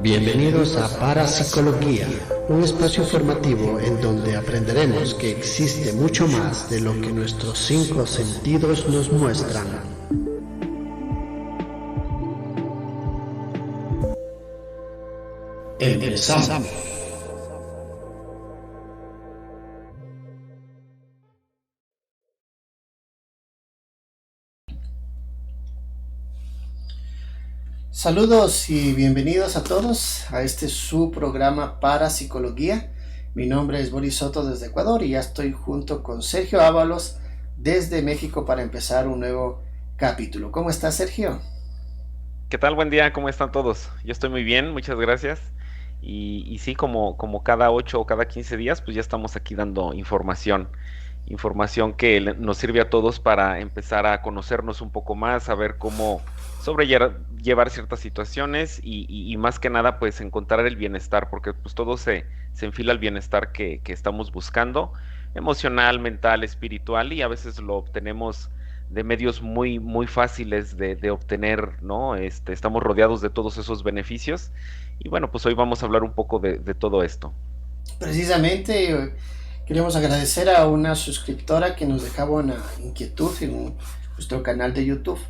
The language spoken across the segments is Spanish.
Bienvenidos a Parapsicología, un espacio informativo en donde aprenderemos que existe mucho más de lo que nuestros cinco sentidos nos muestran. Empezamos. Saludos y bienvenidos a todos a este su programa Parapsicología. Mi nombre es Boris Soto desde Ecuador y ya estoy junto con Sergio Ábalos desde México para empezar un nuevo capítulo. ¿Cómo estás, Sergio? ¿Qué tal? Buen día, ¿cómo están todos? Yo estoy muy bien, muchas gracias. Y sí, como cada 8 o cada 15 días, pues ya estamos aquí dando información que nos sirve a todos para empezar a conocernos un poco más, saber cómo sobrellevar ciertas situaciones y más que nada, pues encontrar el bienestar, porque pues todo se enfila al bienestar que estamos buscando, emocional, mental, espiritual, y a veces lo obtenemos de medios muy fáciles de obtener, ¿no? Estamos rodeados de todos esos beneficios. Y bueno, pues hoy vamos a hablar un poco de todo esto. Precisamente queremos agradecer a una suscriptora que nos dejaba una inquietud en nuestro canal de YouTube.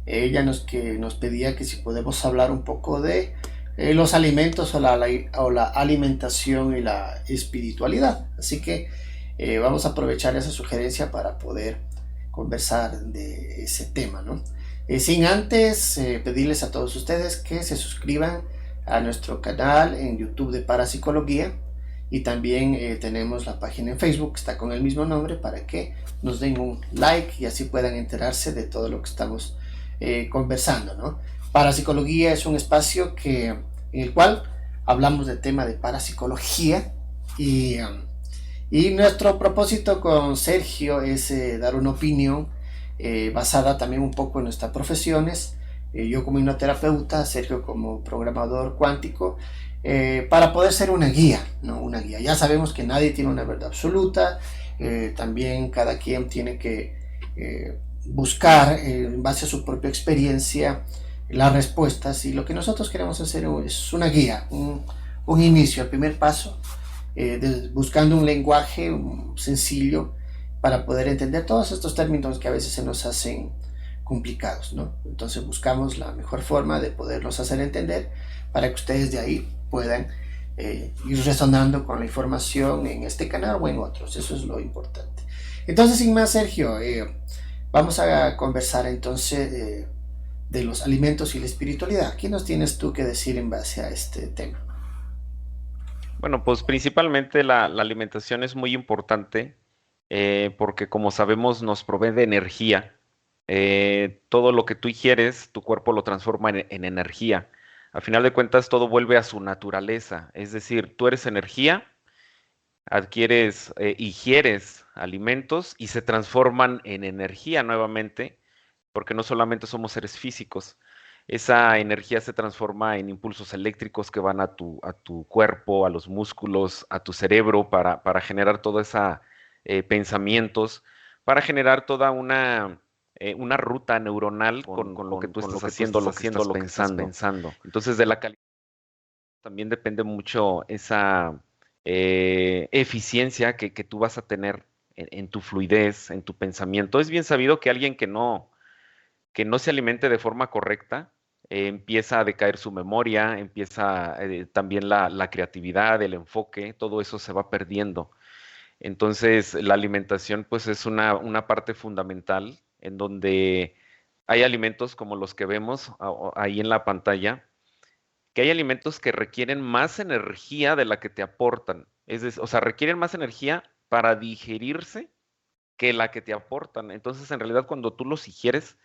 Ella nos pedía que si podemos hablar un poco de los alimentos o la alimentación y la espiritualidad. Así que vamos a aprovechar esa sugerencia para poder conversar de ese tema, ¿no? Sin antes pedirles a todos ustedes que se suscriban a nuestro canal en YouTube de Parapsicología y también tenemos la página en Facebook que está con el mismo nombre para que nos den un like y así puedan enterarse de todo lo que estamos conversando, ¿no? Parapsicología es un espacio en el cual hablamos del tema de parapsicología y nuestro propósito con Sergio es dar una opinión basada también un poco en nuestras profesiones. Yo como hipnoterapeuta, Sergio como programador cuántico, para poder ser una guía, ¿no? Una guía. Ya sabemos que nadie tiene una verdad absoluta, también cada quien tiene que buscar en base a su propia experiencia las respuestas y lo que nosotros queremos hacer es una guía, un inicio, el primer paso buscando un lenguaje sencillo para poder entender todos estos términos que a veces se nos hacen complicados, ¿no? Entonces buscamos la mejor forma de poderlos hacer entender para que ustedes de ahí puedan ir resonando con la información en este canal o en otros. Eso es lo importante. Entonces, sin más, Sergio, vamos a conversar entonces de los alimentos y la espiritualidad. ¿Qué nos tienes tú que decir en base a este tema? Bueno, pues principalmente la alimentación es muy importante porque como sabemos nos provee de energía. Todo lo que tú ingieres, tu cuerpo lo transforma en energía. Al final de cuentas, todo vuelve a su naturaleza. Es decir, tú eres energía, ingieres alimentos y se transforman en energía nuevamente, porque no solamente somos seres físicos, esa energía se transforma en impulsos eléctricos que van a tu cuerpo, a los músculos, a tu cerebro, para generar toda esa pensamientos, para generar toda una ruta neuronal con lo que tú estás haciendo, lo que estás pensando. Entonces, de la calidad también depende mucho esa eficiencia que tú vas a tener en tu fluidez, en tu pensamiento. Es bien sabido que alguien que no se alimente de forma correcta, empieza a decaer su memoria, empieza también la creatividad, el enfoque, todo eso se va perdiendo. Entonces, la alimentación pues es una parte fundamental en donde hay alimentos como los que vemos ahí en la pantalla, que hay alimentos que requieren más energía de la que te aportan. Es decir, o sea, requieren más energía para digerirse que la que te aportan. Entonces, en realidad, cuando tú los ingieres,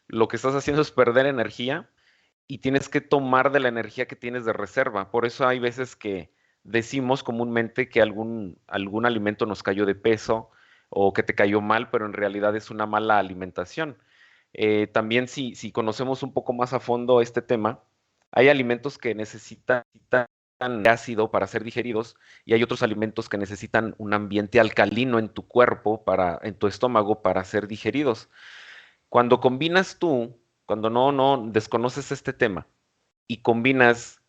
lo que estás haciendo es perder energía y tienes que tomar de la energía que tienes de reserva. Por eso hay veces que decimos comúnmente que algún alimento nos cayó de peso o que te cayó mal, pero en realidad es una mala alimentación. También si conocemos un poco más a fondo este tema, hay alimentos que necesitan ácido para ser digeridos y hay otros alimentos que necesitan un ambiente alcalino en tu cuerpo, en tu estómago, para ser digeridos. Cuando combinas tú, cuando no desconoces este tema y combinas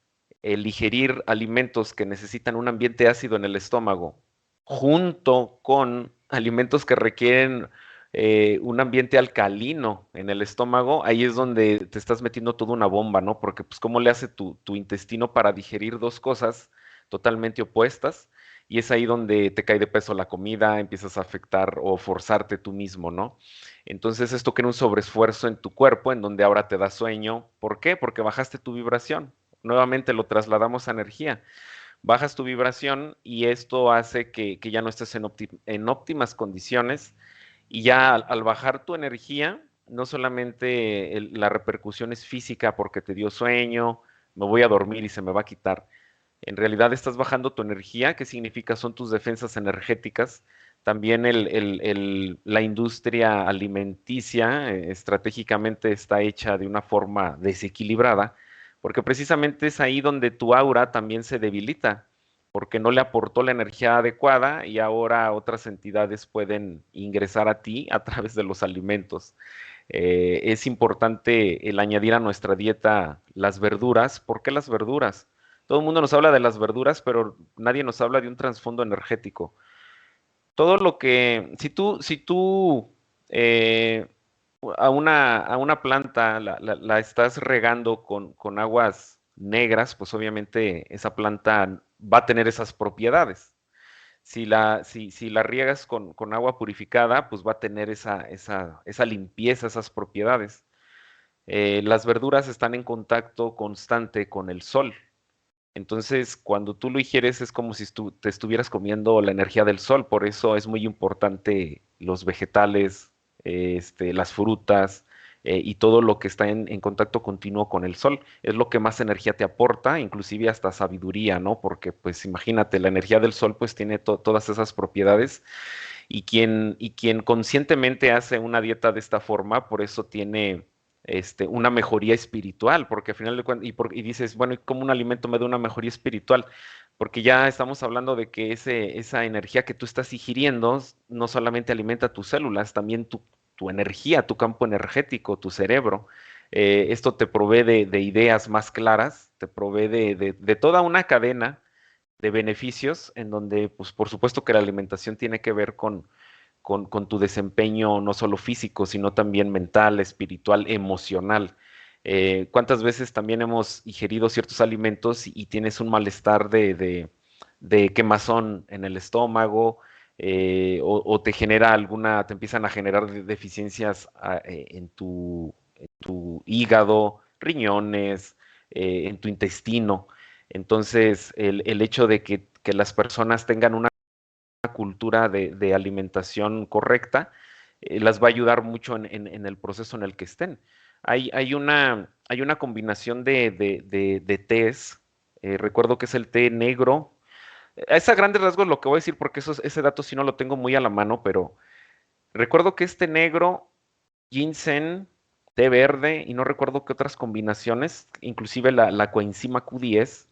el digerir alimentos que necesitan un ambiente ácido en el estómago, junto con alimentos que requieren un ambiente alcalino en el estómago, ahí es donde te estás metiendo toda una bomba, ¿no? Porque pues cómo le hace tu intestino para digerir dos cosas totalmente opuestas, y es ahí donde te cae de peso la comida, empiezas a afectar o forzarte tú mismo, ¿no? Entonces esto crea un sobreesfuerzo en tu cuerpo, en donde ahora te da sueño. ¿Por qué? Porque bajaste tu vibración. Nuevamente lo trasladamos a energía. Bajas tu vibración y esto hace que ya no estés en óptimas condiciones, y ya al bajar tu energía, no solamente la repercusión es física porque te dio sueño, me voy a dormir y se me va a quitar. En realidad estás bajando tu energía. ¿Qué significa? Son tus defensas energéticas. También la industria alimenticia estratégicamente está hecha de una forma desequilibrada, porque precisamente es ahí donde tu aura también se debilita, porque no le aportó la energía adecuada y ahora otras entidades pueden ingresar a ti a través de los alimentos. Es importante el añadir a nuestra dieta las verduras. ¿Por qué las verduras? Todo el mundo nos habla de las verduras, pero nadie nos habla de un trasfondo energético. Todo lo que, si tú eh, a una planta la estás regando con aguas negras, pues obviamente esa planta va a tener esas propiedades. Si la riegas con agua purificada, pues va a tener esa limpieza, esas propiedades. Las verduras están en contacto constante con el sol. Entonces, cuando tú lo ingieres es como si te estuvieras comiendo la energía del sol. Por eso es muy importante los vegetales, las frutas y todo lo que está en contacto continuo con el sol. Es lo que más energía te aporta, inclusive hasta sabiduría, ¿no? Porque, pues, imagínate, la energía del sol, pues, tiene todas esas propiedades, y quien conscientemente hace una dieta de esta forma, por eso tiene una mejoría espiritual, porque al final de cuentas, y dices, bueno, ¿y cómo un alimento me da una mejoría espiritual? Porque ya estamos hablando de que esa energía que tú estás ingiriendo no solamente alimenta tus células, también tu energía, tu campo energético, tu cerebro. Esto te provee de ideas más claras, te provee de toda una cadena de beneficios, en donde, pues, por supuesto que la alimentación tiene que ver con tu desempeño no solo físico, sino también mental, espiritual, emocional. ¿Cuántas veces también hemos ingerido ciertos alimentos y tienes un malestar de quemazón en el estómago, o te empiezan a generar deficiencias en tu hígado, riñones, en tu intestino? Entonces, el hecho de que las personas tengan una cultura de alimentación correcta las va a ayudar mucho en el proceso en el que estén. Hay una combinación de tés. Recuerdo que es el té negro. Es a grandes rasgos lo que voy a decir, porque ese dato sí no lo tengo muy a la mano, pero recuerdo que este negro, ginseng, té verde, y no recuerdo qué otras combinaciones, inclusive la coenzima Q10.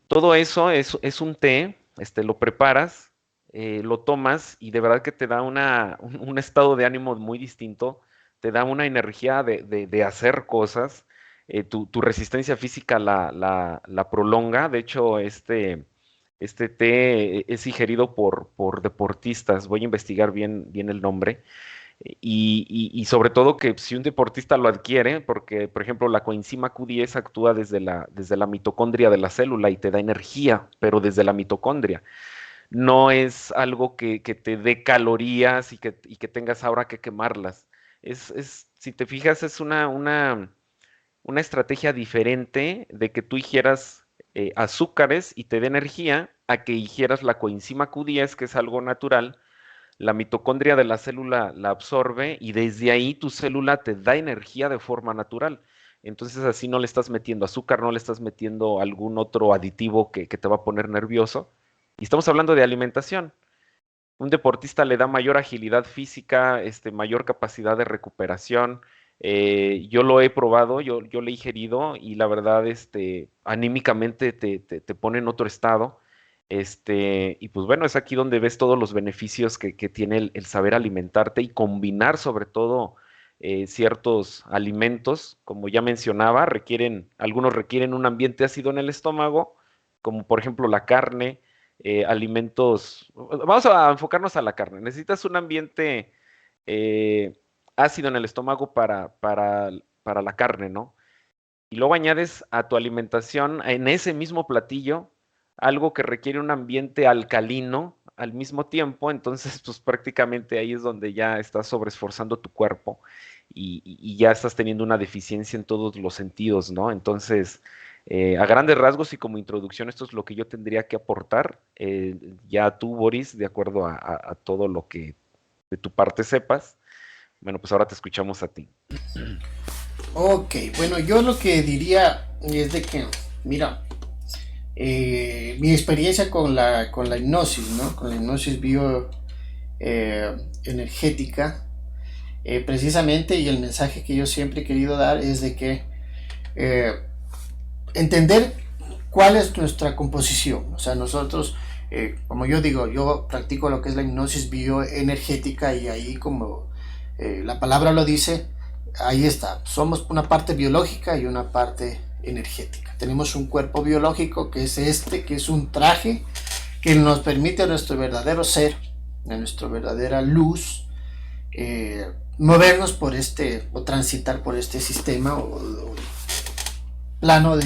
Todo eso es un té. Lo preparas, lo tomas, y de verdad que te da un estado de ánimo muy distinto, te da una energía de hacer cosas. Tu resistencia física la prolonga. De hecho, este té es ingerido por deportistas. Voy a investigar bien el nombre. Y sobre todo que si un deportista lo adquiere, porque por ejemplo la coenzima Q10 actúa desde la mitocondria de la célula y te da energía, pero desde la mitocondria. No es algo que te dé calorías y que tengas ahora que quemarlas. Si te fijas, es una estrategia diferente de que tú ingieras azúcares y te dé energía, a que ingieras la coenzima Q10, que es algo natural. La mitocondria de la célula la absorbe y desde ahí tu célula te da energía de forma natural. Entonces así no le estás metiendo azúcar, no le estás metiendo algún otro aditivo que te va a poner nervioso. Y estamos hablando de alimentación. Un deportista le da mayor agilidad física, mayor capacidad de recuperación. Yo lo he probado, yo lo he ingerido, y la verdad, anímicamente te pone en otro estado. Y pues bueno, es aquí donde ves todos los beneficios que tiene el saber alimentarte y combinar sobre todo ciertos alimentos, como ya mencionaba, algunos requieren un ambiente ácido en el estómago, como por ejemplo la carne, alimentos, vamos a enfocarnos a la carne, necesitas un ambiente ácido en el estómago para la carne, ¿no? Y luego añades a tu alimentación, en ese mismo platillo, algo que requiere un ambiente alcalino al mismo tiempo, entonces pues prácticamente ahí es donde ya estás sobreesforzando tu cuerpo y ya estás teniendo una deficiencia en todos los sentidos, ¿no? Entonces, a grandes rasgos y como introducción, esto es lo que yo tendría que aportar. Ya tú, Boris, de acuerdo a todo lo que de tu parte sepas, bueno, pues ahora te escuchamos a ti. Ok, bueno, yo lo que diría es de que, mira, mi experiencia con la hipnosis, ¿no? Con la hipnosis bioenergética, precisamente, y el mensaje que yo siempre he querido dar es de que eh, entender cuál es nuestra composición. O sea, nosotros, como yo digo, yo practico lo que es la hipnosis bioenergética y ahí como la palabra lo dice, ahí está. Somos una parte biológica y una parte energética. Tenemos un cuerpo biológico que es que es un traje que nos permite a nuestro verdadero ser, a nuestra verdadera luz, movernos por o transitar por este sistema o plano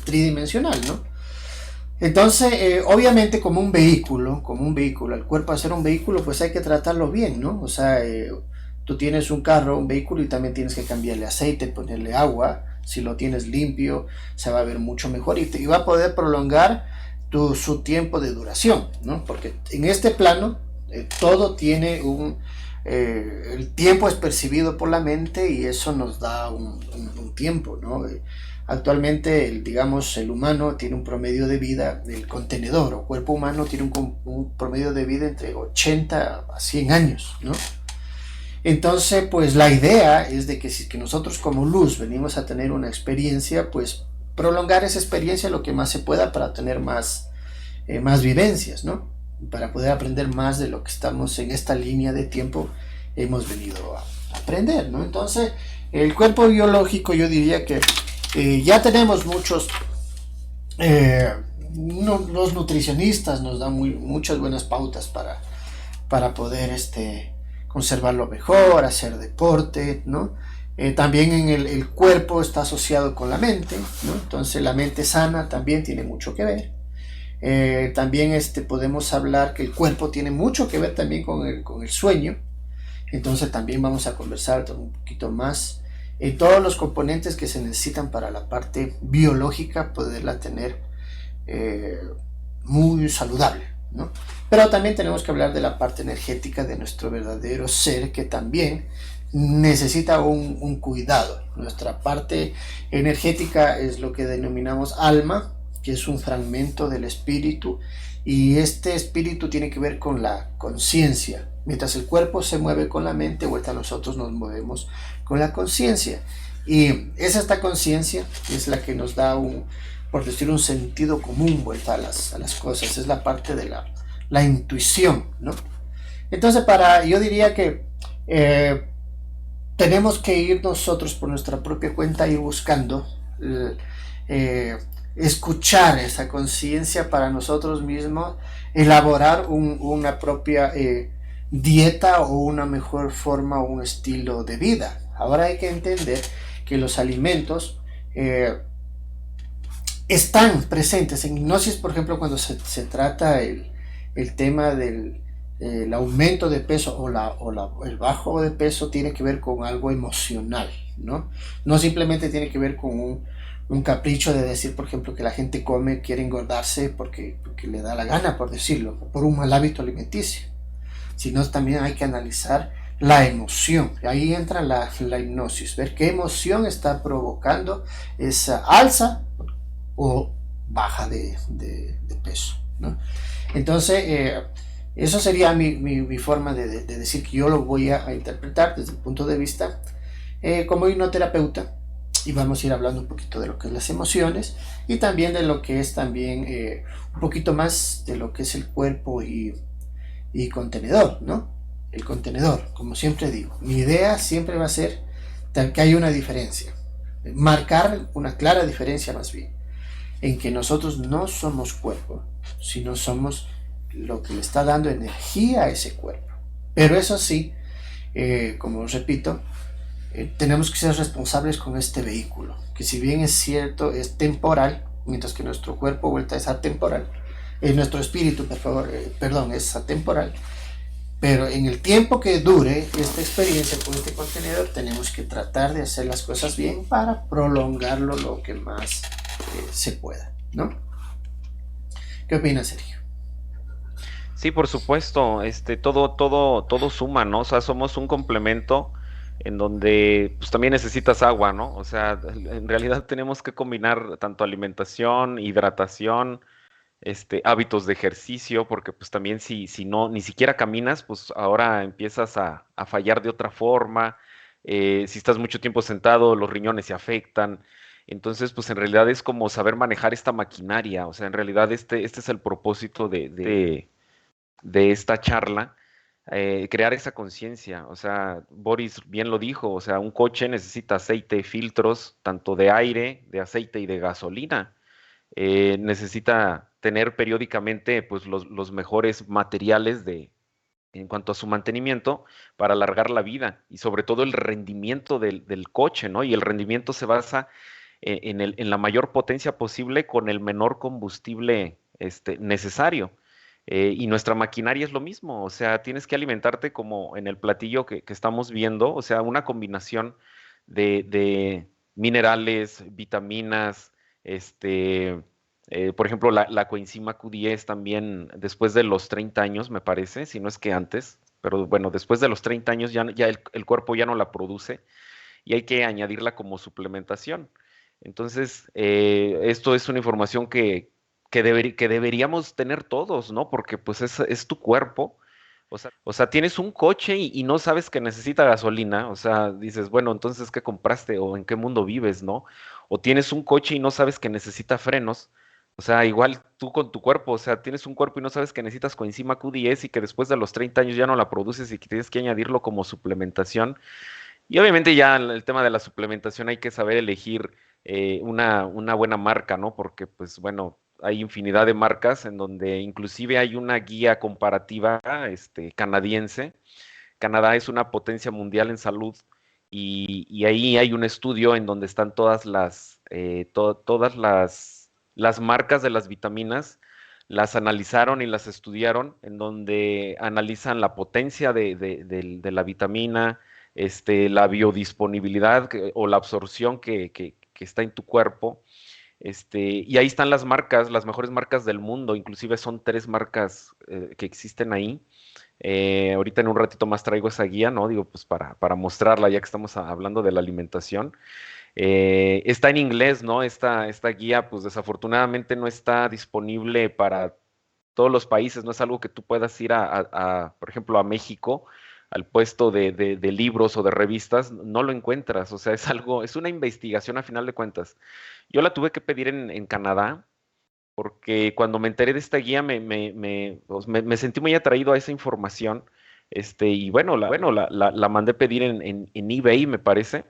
tridimensional, ¿no? Entonces, obviamente como un vehículo, el cuerpo al ser un vehículo, pues hay que tratarlo bien, ¿no? O sea, tú tienes un carro, un vehículo y también tienes que cambiarle aceite, ponerle agua. Si lo tienes limpio, se va a ver mucho mejor y va a poder prolongar su tiempo de duración, ¿no? Porque en este plano todo tiene el tiempo es percibido por la mente y eso nos da un tiempo, ¿no? Actualmente, digamos, el humano tiene un promedio de vida, el contenedor o cuerpo humano tiene un promedio de vida entre 80 a 100 años, ¿no? Entonces, pues la idea es de que si que nosotros como luz venimos a tener una experiencia, pues prolongar esa experiencia lo que más se pueda para tener más vivencias, ¿no? Para poder aprender más de lo que estamos en esta línea de tiempo hemos venido a aprender, ¿no? Entonces, el cuerpo biológico yo diría que ya tenemos muchos, los nutricionistas nos dan muchas buenas pautas para poder conservarlo mejor, hacer deporte, ¿no? También en el cuerpo está asociado con la mente, ¿no? Entonces la mente sana también tiene mucho que ver. También podemos hablar que el cuerpo tiene mucho que ver también con el sueño. Entonces también vamos a conversar un poquito más en todos los componentes que se necesitan para la parte biológica, poderla tener muy saludable, ¿no? Pero también tenemos que hablar de la parte energética de nuestro verdadero ser, que también necesita un cuidado. Nuestra parte energética es lo que denominamos alma, que es un fragmento del espíritu, y este espíritu tiene que ver con la conciencia. Mientras el cuerpo se mueve con la mente, vuelta nosotros nos movemos con la conciencia. Y es esta conciencia es la que nos da por decir, un sentido común vuelta a las cosas. Es la parte de la intuición, ¿no? Entonces, yo diría que tenemos que ir nosotros por nuestra propia cuenta, ir buscando escuchar esa conciencia para nosotros mismos, elaborar una propia dieta o una mejor forma o un estilo de vida. Ahora hay que entender que los alimentos están presentes en hipnosis. Por ejemplo, cuando se trata el tema del aumento de peso o el bajo de peso, tiene que ver con algo emocional, ¿no? No simplemente tiene que ver con un capricho de decir, por ejemplo, que la gente quiere engordarse porque le da la gana, por decirlo, por un mal hábito alimenticio, sino también hay que analizar la emoción. Ahí entra la hipnosis, ver qué emoción está provocando esa alza o baja de peso, ¿no? Entonces, eso sería mi forma de decir que yo lo voy a interpretar desde el punto de vista como hipnoterapeuta, y vamos a ir hablando un poquito de lo que es las emociones y también de lo que es también un poquito más de lo que es el cuerpo y contenedor, ¿no? el contenedor, como siempre digo. Mi idea siempre va a ser que haya una diferencia, marcar una clara diferencia más bien, en que nosotros no somos cuerpo, sino somos lo que le está dando energía a ese cuerpo. Pero eso sí, como repito, tenemos que ser responsables con este vehículo, que si bien es cierto, es temporal, mientras que nuestro cuerpo vuelta es atemporal, nuestro espíritu, por favor, perdón, es atemporal, pero en el tiempo que dure esta experiencia con este contenedor, tenemos que tratar de hacer las cosas bien para prolongarlo lo que más se pueda, ¿no? ¿Qué opinas, Sergio? Sí, por supuesto, todo suma, ¿no? O sea, somos un complemento en donde pues también necesitas agua, ¿no? O sea, en realidad tenemos que combinar tanto alimentación, hidratación, hábitos de ejercicio, porque pues también si no, ni siquiera caminas, pues ahora empiezas a fallar de otra forma. Si estás mucho tiempo sentado, los riñones se afectan. Entonces, pues en realidad es como saber manejar esta maquinaria. O sea, en realidad este es el propósito de esta charla, crear esa conciencia. O sea, Boris bien lo dijo, o sea, un coche necesita aceite, filtros, tanto de aire, de aceite y de gasolina. Necesita tener periódicamente pues, los mejores materiales en cuanto a su mantenimiento para alargar la vida y sobre todo el rendimiento del coche, ¿no? Y el rendimiento se basa en la mayor potencia posible con el menor combustible necesario. Y nuestra maquinaria es lo mismo, o sea, tienes que alimentarte como en el platillo que estamos viendo, o sea, una combinación de minerales, vitaminas, por ejemplo, la coenzima Q10 también después de los 30 años, me parece, si no es que antes, pero bueno, después de los 30 años ya el cuerpo ya no la produce y hay que añadirla como suplementación. Entonces, esto es una información que deberíamos tener todos, ¿no? Porque pues es tu cuerpo. O sea, tienes un coche y no sabes que necesita gasolina. O sea, dices, bueno, entonces, ¿qué compraste o en qué mundo vives, no? O tienes un coche y no sabes que necesita frenos. O sea, igual tú con tu cuerpo, o sea, tienes un cuerpo y no sabes que necesitas coenzima Q10 y que después de los 30 años ya no la produces y que tienes que añadirlo como suplementación. Y obviamente ya el tema de la suplementación hay que saber elegir una buena marca, ¿no? Porque pues bueno, hay infinidad de marcas en donde inclusive hay una guía comparativa canadiense. Canadá es una potencia mundial en salud y ahí hay un estudio en donde están todas las marcas de las vitaminas, las analizaron y las estudiaron, en donde analizan la potencia de la vitamina, la biodisponibilidad o la absorción que está en tu cuerpo. Y ahí están las marcas, las mejores marcas del mundo, inclusive son tres marcas que existen ahí. Ahorita en un ratito más traigo esa guía, ¿no? Digo, pues para mostrarla, ya que estamos hablando de la alimentación. Está en inglés, ¿no? Esta guía, pues desafortunadamente no está disponible para todos los países, no es algo que tú puedas ir por ejemplo, a México, al puesto de libros o de revistas, no lo encuentras, o sea, es una investigación a final de cuentas. Yo la tuve que pedir en Canadá, porque cuando me enteré de esta guía pues, me sentí muy atraído a esa información, y bueno, la mandé pedir en eBay, me parece,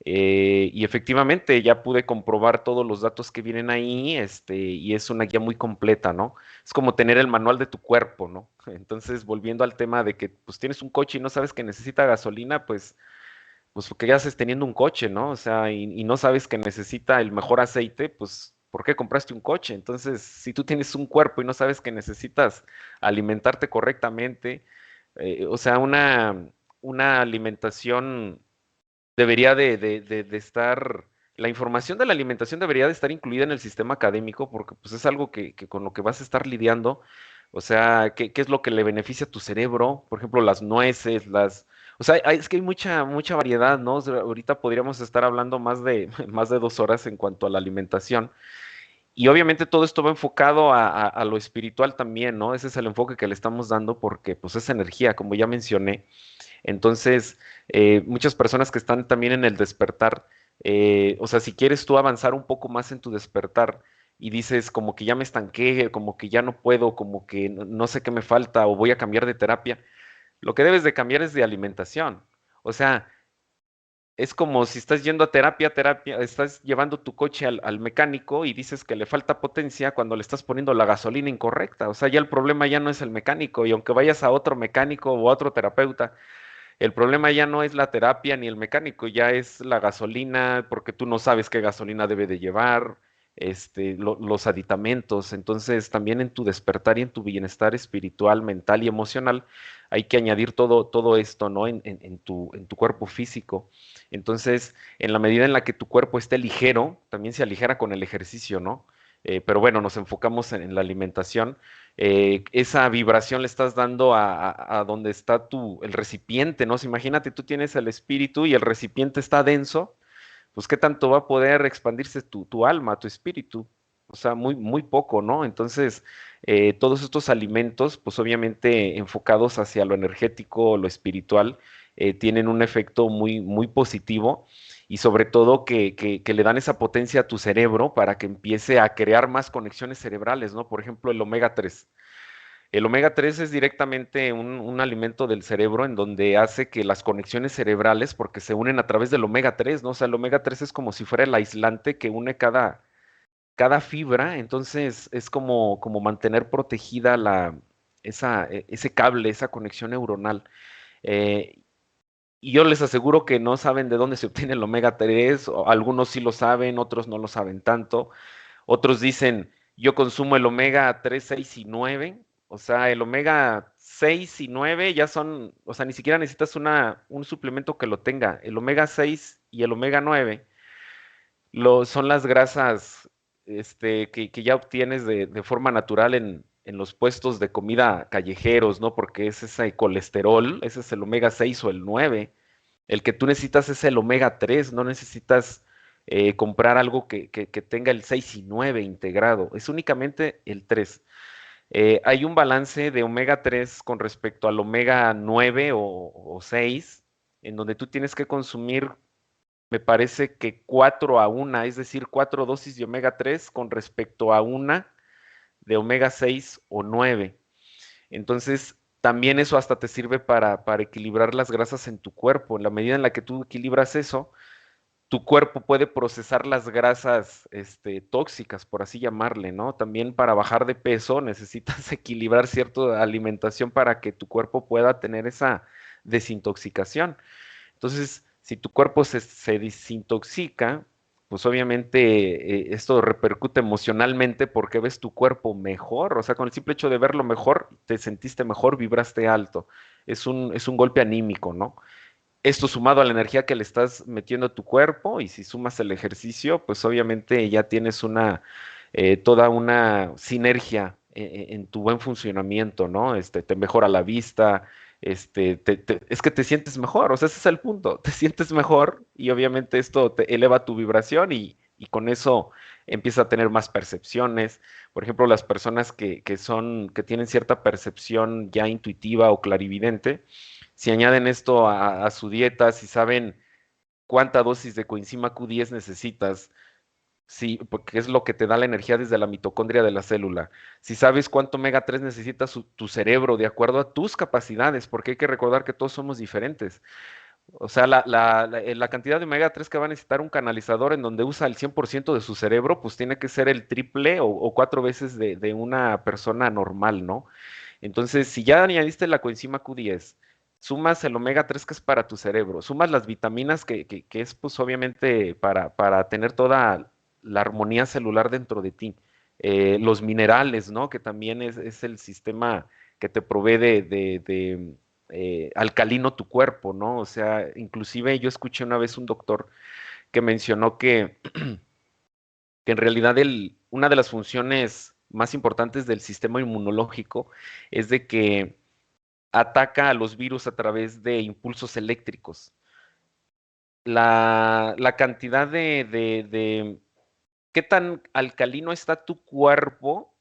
y efectivamente ya pude comprobar todos los datos que vienen ahí, y es una guía muy completa, ¿no? Es como tener el manual de tu cuerpo, ¿no? Entonces, volviendo al tema de que pues tienes un coche y no sabes que necesita gasolina, pues ¿qué haces teniendo un coche, ¿no? O sea, y no sabes que necesita el mejor aceite, pues ¿por qué compraste un coche? Entonces, si tú tienes un cuerpo y no sabes que necesitas alimentarte correctamente, o sea, una alimentación debería de estar, la información de la alimentación debería de estar incluida en el sistema académico porque pues es algo que con lo que vas a estar lidiando, o sea, ¿qué es lo que le beneficia a tu cerebro? Por ejemplo, las nueces, o sea, es que hay mucha variedad, ¿no? O sea, ahorita podríamos estar hablando más de, más de 2 horas en cuanto a la alimentación. Y obviamente todo esto va enfocado a lo espiritual también, ¿no? Ese es el enfoque que le estamos dando porque pues es energía, como ya mencioné. Entonces, muchas personas que están también en el despertar, o sea, si quieres tú avanzar un poco más en tu despertar y dices como que ya me estanqué, como que ya no puedo, como que no sé qué me falta o voy a cambiar de terapia, Lo que debes de cambiar es de alimentación. O sea, es como si estás yendo a terapia, estás llevando tu coche al mecánico y dices que le falta potencia cuando le estás poniendo la gasolina incorrecta. O sea, ya el problema ya no es el mecánico y aunque vayas a otro mecánico o a otro terapeuta, el problema ya no es la terapia ni el mecánico, ya es la gasolina, porque tú no sabes qué gasolina debe de llevar, los aditamentos. Entonces, también en tu despertar y en tu bienestar espiritual, mental y emocional, hay que añadir todo esto, ¿no? En tu cuerpo físico. Entonces, en la medida en la que tu cuerpo esté ligero, también se aligera con el ejercicio, ¿no? Pero bueno, nos enfocamos en la alimentación. Esa vibración le estás dando a donde está el recipiente, ¿no? Si imagínate, tú tienes el espíritu y el recipiente está denso, pues qué tanto va a poder expandirse tu alma, tu espíritu. O sea, muy, muy poco, ¿no? Entonces, todos estos alimentos, pues obviamente enfocados hacia lo energético, lo espiritual, tienen un efecto muy, muy positivo y sobre todo que le dan esa potencia a tu cerebro para que empiece a crear más conexiones cerebrales, ¿no? Por ejemplo, el omega 3. El omega 3 es directamente un alimento del cerebro en donde hace que las conexiones cerebrales, porque se unen a través del omega 3, ¿no? O sea, el omega 3 es como si fuera el aislante que une cada fibra, entonces es como mantener protegida ese cable, esa conexión neuronal. Eh, y yo les aseguro que no saben de dónde se obtiene el omega 3, o algunos sí lo saben, otros no lo saben tanto. Otros dicen, yo consumo el omega 3, 6 y 9. O sea, el omega 6 y 9 ya son, o sea, ni siquiera necesitas un suplemento que lo tenga. El omega 6 y el omega 9 son las grasas que ya obtienes de forma natural en los puestos de comida callejeros, ¿no? Porque es ese colesterol, ese es el omega 6 o el 9. El que tú necesitas es el omega 3, no necesitas comprar algo que tenga el 6 y 9 integrado, es únicamente el 3. Hay un balance de omega 3 con respecto al omega 9 o 6, en donde tú tienes que consumir, me parece que 4 a 1, es decir, 4 dosis de omega 3 con respecto a una de omega 6 o 9. Entonces, también eso hasta te sirve para equilibrar las grasas en tu cuerpo. En la medida en la que tú equilibras eso, tu cuerpo puede procesar las grasas tóxicas, por así llamarle, ¿no? También para bajar de peso necesitas equilibrar cierta alimentación para que tu cuerpo pueda tener esa desintoxicación. Entonces, si tu cuerpo se desintoxica, pues obviamente esto repercute emocionalmente porque ves tu cuerpo mejor, o sea, con el simple hecho de verlo mejor, te sentiste mejor, vibraste alto. Es un golpe anímico, ¿no? Esto sumado a la energía que le estás metiendo a tu cuerpo y si sumas el ejercicio, pues obviamente ya tienes toda una sinergia en tu buen funcionamiento, ¿no? Te mejora la vista, es que te sientes mejor, o sea, ese es el punto, te sientes mejor y obviamente esto te eleva tu vibración y con eso empieza a tener más percepciones. Por ejemplo, las personas que tienen cierta percepción ya intuitiva o clarividente, si añaden esto a su dieta, si saben cuánta dosis de coenzima Q10 necesitas, sí, porque es lo que te da la energía desde la mitocondria de la célula. Si sabes cuánto omega 3 necesita tu cerebro de acuerdo a tus capacidades, porque hay que recordar que todos somos diferentes. O sea, la cantidad de omega 3 que va a necesitar un canalizador en donde usa el 100% de su cerebro, pues tiene que ser el triple o 4 veces de una persona normal, ¿no? Entonces, si ya añadiste la coenzima Q10, sumas el omega 3 que es para tu cerebro, sumas las vitaminas que es pues obviamente para tener toda la armonía celular dentro de ti, los minerales, ¿no? Que también es el sistema que te provee de alcalino tu cuerpo, ¿no? O sea, inclusive yo escuché una vez un doctor que mencionó que en realidad una de las funciones más importantes del sistema inmunológico es de que ataca a los virus a través de impulsos eléctricos. La cantidad de qué tan alcalino está tu cuerpo,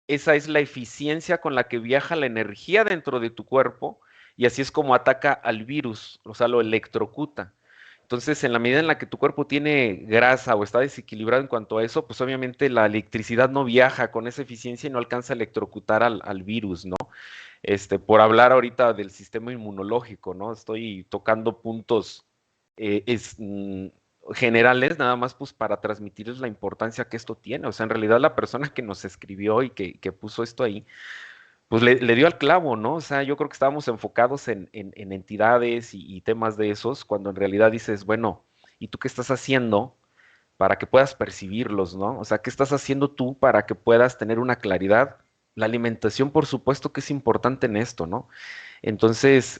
esa es la eficiencia con la que viaja la energía dentro de tu cuerpo y así es como ataca al virus, o sea, lo electrocuta. Entonces, en la medida en la que tu cuerpo tiene grasa o está desequilibrado en cuanto a eso, pues obviamente la electricidad no viaja con esa eficiencia y no alcanza a electrocutar al virus, ¿no? Por hablar ahorita del sistema inmunológico, ¿no? Estoy tocando puntos eh, es, mm, generales, nada más pues para transmitirles la importancia que esto tiene. O sea, en realidad la persona que nos escribió y que puso esto ahí, pues le dio al clavo, ¿no? O sea, yo creo que estábamos enfocados en entidades y temas de esos, cuando en realidad dices, bueno, ¿y tú qué estás haciendo para que puedas percibirlos, ¿no? O sea, ¿qué estás haciendo tú para que puedas tener una claridad? La alimentación, por supuesto que es importante en esto, ¿no? Entonces,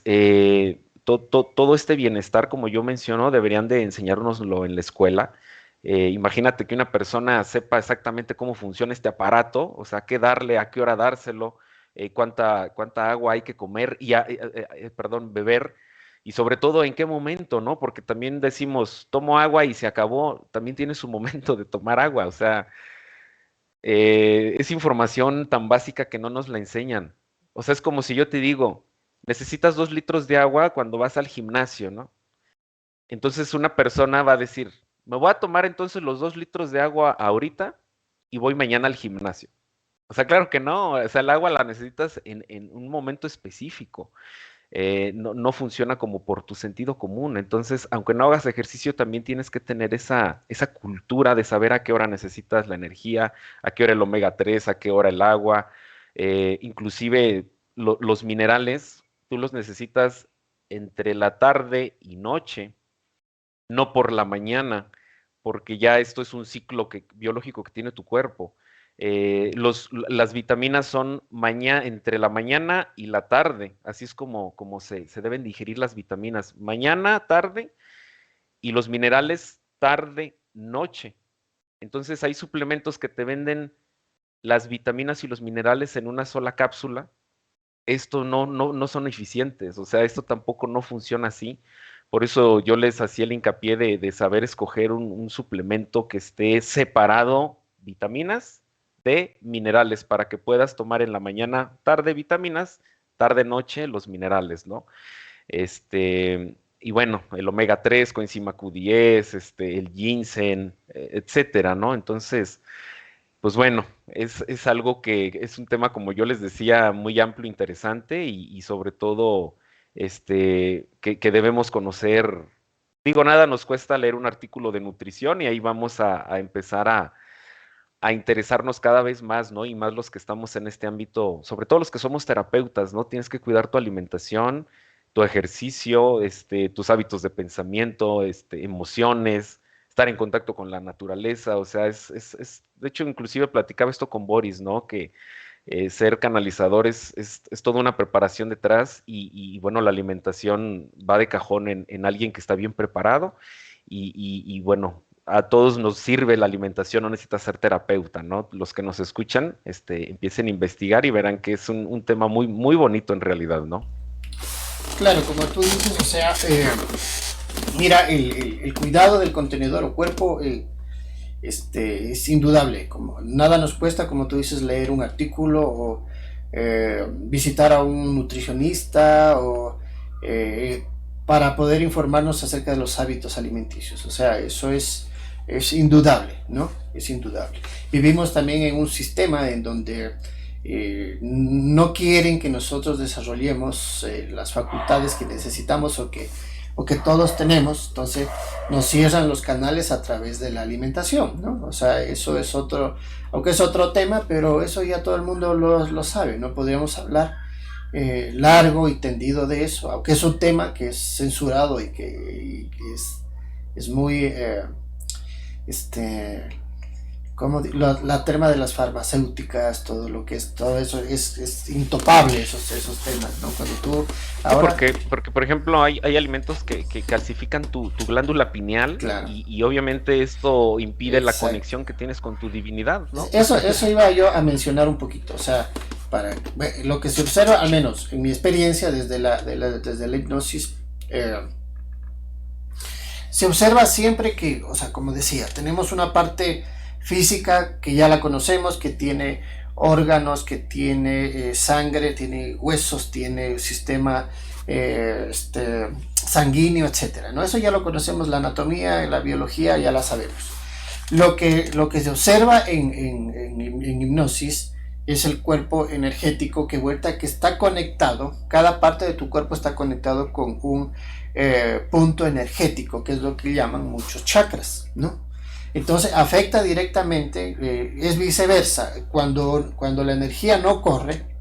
todo este bienestar, como yo menciono, deberían de enseñárnoslo en la escuela. Imagínate que una persona sepa exactamente cómo funciona este aparato, o sea, qué darle, a qué hora dárselo, cuánta agua hay que comer y, perdón, beber, y sobre todo en qué momento, ¿no? Porque también decimos, tomo agua y se acabó, también tiene su momento de tomar agua, o sea, es información tan básica que no nos la enseñan. O sea, es como si yo te digo, necesitas 2 litros de agua cuando vas al gimnasio, ¿no? Entonces una persona va a decir, me voy a tomar entonces los 2 litros de agua ahorita y voy mañana al gimnasio. O sea, claro que no, o sea, el agua la necesitas en un momento específico. No funciona como por tu sentido común. Entonces, aunque no hagas ejercicio, también tienes que tener esa cultura de saber a qué hora necesitas la energía, a qué hora el omega 3, a qué hora el agua, inclusive los minerales, tú los necesitas entre la tarde y noche, no por la mañana, porque ya esto es un ciclo biológico que tiene tu cuerpo. Las vitaminas son entre la mañana y la tarde, así es como se deben digerir las vitaminas, mañana, tarde, y los minerales tarde, noche. Entonces hay suplementos que te venden las vitaminas y los minerales en una sola cápsula. Esto no son eficientes, o sea, esto tampoco no funciona así. Por eso yo les hacía el hincapié de saber escoger un suplemento que esté separado vitaminas de minerales para que puedas tomar en la mañana, tarde vitaminas, tarde, noche los minerales, ¿no? Y bueno, el omega 3, coenzima Q10, el ginseng, etcétera, ¿no? Entonces, pues bueno, es algo que es un tema, como yo les decía, muy amplio, interesante y sobre todo que debemos conocer. Digo, nada nos cuesta leer un artículo de nutrición y ahí vamos a empezar a interesarnos cada vez más, ¿no? Y más los que estamos en este ámbito, sobre todo los que somos terapeutas, ¿no? Tienes que cuidar tu alimentación, tu ejercicio, tus hábitos de pensamiento, emociones, estar en contacto con la naturaleza, o sea, de hecho, inclusive platicaba esto con Boris, ¿no? Que ser canalizador es toda una preparación detrás bueno, la alimentación va de cajón en alguien que está bien preparado y bueno, a todos nos sirve la alimentación, no necesitas ser terapeuta, ¿no? Los que nos escuchan, empiecen a investigar y verán que es un tema muy, muy bonito en realidad, ¿no? Claro, como tú dices, o sea, mira, el cuidado del contenedor o cuerpo es indudable. Como nada nos cuesta, como tú dices, leer un artículo o visitar a un nutricionista o para poder informarnos acerca de los hábitos alimenticios. O sea, eso es indudable, ¿no? Es indudable. Vivimos también en un sistema en donde no quieren que nosotros desarrollemos las facultades que necesitamos o que todos tenemos, entonces nos cierran los canales a través de la alimentación, ¿no? O sea, eso es otro, aunque es otro tema, pero eso ya todo el mundo lo sabe, no podríamos hablar largo y tendido de eso, aunque es un tema que es censurado y que es muy, este, como la tema de las farmacéuticas, todo lo que es, todo eso es intopable, esos temas, ¿no? Cuando tú Sí, ahora, porque por ejemplo, hay alimentos que calcifican tu glándula pineal claro, y obviamente esto impide la exacto. conexión que tienes con tu divinidad, ¿no? Eso iba yo a mencionar un poquito, o sea, para lo que se observa, al menos en mi experiencia desde la hipnosis, se observa siempre que, o sea, como decía, tenemos una parte física que ya la conocemos, que tiene órganos, que tiene sangre, tiene huesos, tiene sistema sanguíneo, etcétera, ¿no? Eso ya lo conocemos, la anatomía, la biología, ya la sabemos. Lo que se observa en hipnosis es el cuerpo energético que está conectado, cada parte de tu cuerpo está conectado con un punto energético, que es lo que llaman muchos chakras, ¿no? Entonces afecta directamente, es viceversa, cuando la energía no corre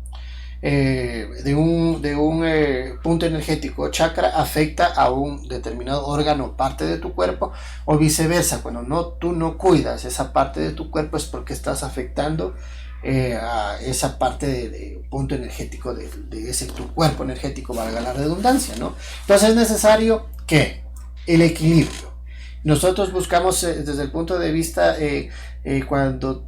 de un punto energético o chakra, afecta a un determinado órgano o parte de tu cuerpo, o viceversa, cuando tú no cuidas esa parte de tu cuerpo es porque estás afectando a esa parte de punto energético de ese tu cuerpo energético, valga la redundancia, ¿no? Entonces es necesario que el equilibrio. Nosotros buscamos desde el punto de vista cuando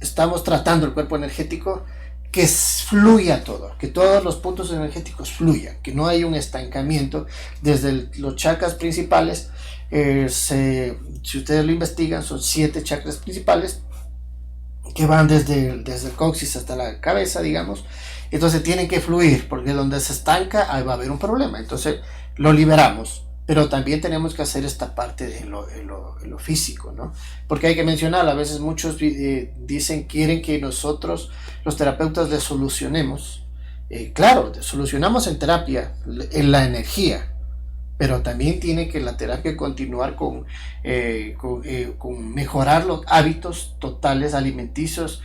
estamos tratando el cuerpo energético, que fluya todo, que todos los puntos energéticos fluyan, que no haya un estancamiento desde los chakras principales. Si ustedes lo investigan, son 7 chakras principales que van desde el coxis hasta la cabeza, digamos. Entonces tienen que fluir, porque donde se estanca ahí va a haber un problema. Entonces lo liberamos, pero también tenemos que hacer esta parte de lo físico, ¿no? Porque hay que mencionar, a veces muchos quieren que nosotros, los terapeutas, les solucionemos. Claro, solucionamos en terapia, en la energía, pero también tiene que la terapia continuar con mejorar los hábitos totales alimenticios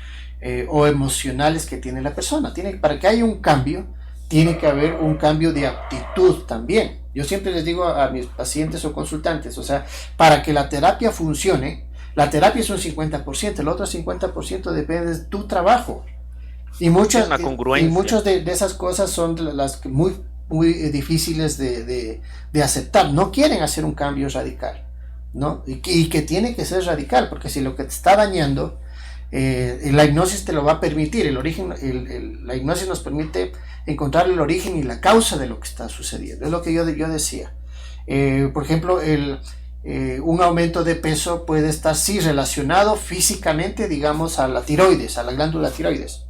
o emocionales que tiene la persona. Para que haya un cambio, tiene que haber un cambio de actitud también. Yo siempre les digo a mis pacientes o consultantes, o sea, para que la terapia funcione, la terapia es un 50%, el otro 50% depende de tu trabajo. Y muchas de esas cosas son las muy difíciles de aceptar. No quieren hacer un cambio radical, ¿no? Y que tiene que ser radical, porque si lo que te está dañando, la hipnosis te lo va a permitir. La hipnosis nos permite encontrar el origen y la causa de lo que está sucediendo. Es lo que yo decía. Por ejemplo, un aumento de peso puede estar sí relacionado físicamente, digamos, a la tiroides, a la glándula tiroides,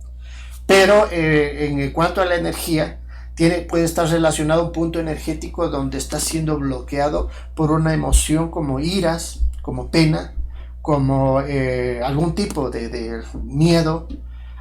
pero en cuanto a la energía, puede estar relacionado a un punto energético donde está siendo bloqueado por una emoción como iras, como pena, como algún tipo de miedo,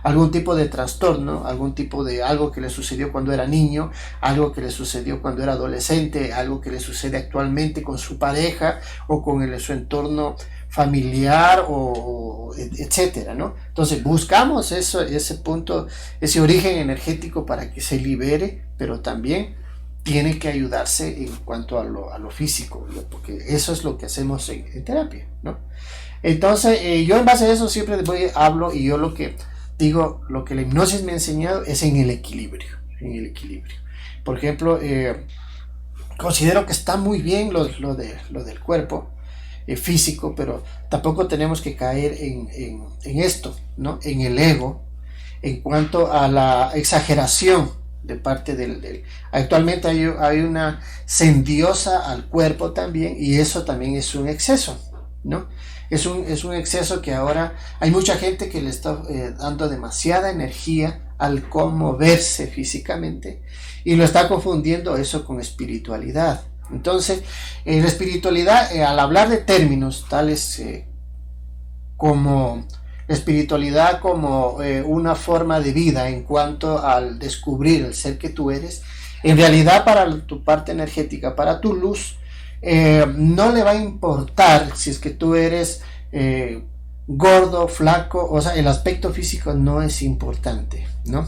algún tipo de trastorno, algún tipo de algo que le sucedió cuando era niño, algo que le sucedió cuando era adolescente, algo que le sucede actualmente con su pareja o con su entorno familiar, o etcétera, ¿no? Entonces buscamos ese punto, ese origen energético para que se libere, pero también tiene que ayudarse en cuanto a lo físico, ¿no? Porque eso es lo que hacemos en terapia, ¿no? Entonces yo en base a eso siempre hablo, y yo lo que digo, lo que la hipnosis me ha enseñado es en el equilibrio. Por ejemplo, considero que está muy bien lo del cuerpo físico, pero tampoco tenemos que caer en esto, ¿no? En el ego, en cuanto a la exageración de parte actualmente hay una se endiosa al cuerpo también, y eso también es un exceso, ¿no? Es un exceso que ahora hay mucha gente que le está dando demasiada energía al cómo verse físicamente, y lo está confundiendo eso con espiritualidad. Entonces, la espiritualidad, al hablar de términos tales como espiritualidad como una forma de vida en cuanto al descubrir el ser que tú eres, en realidad para tu parte energética, para tu luz, no le va a importar si es que tú eres gordo, flaco, o sea, el aspecto físico no es importante, ¿no?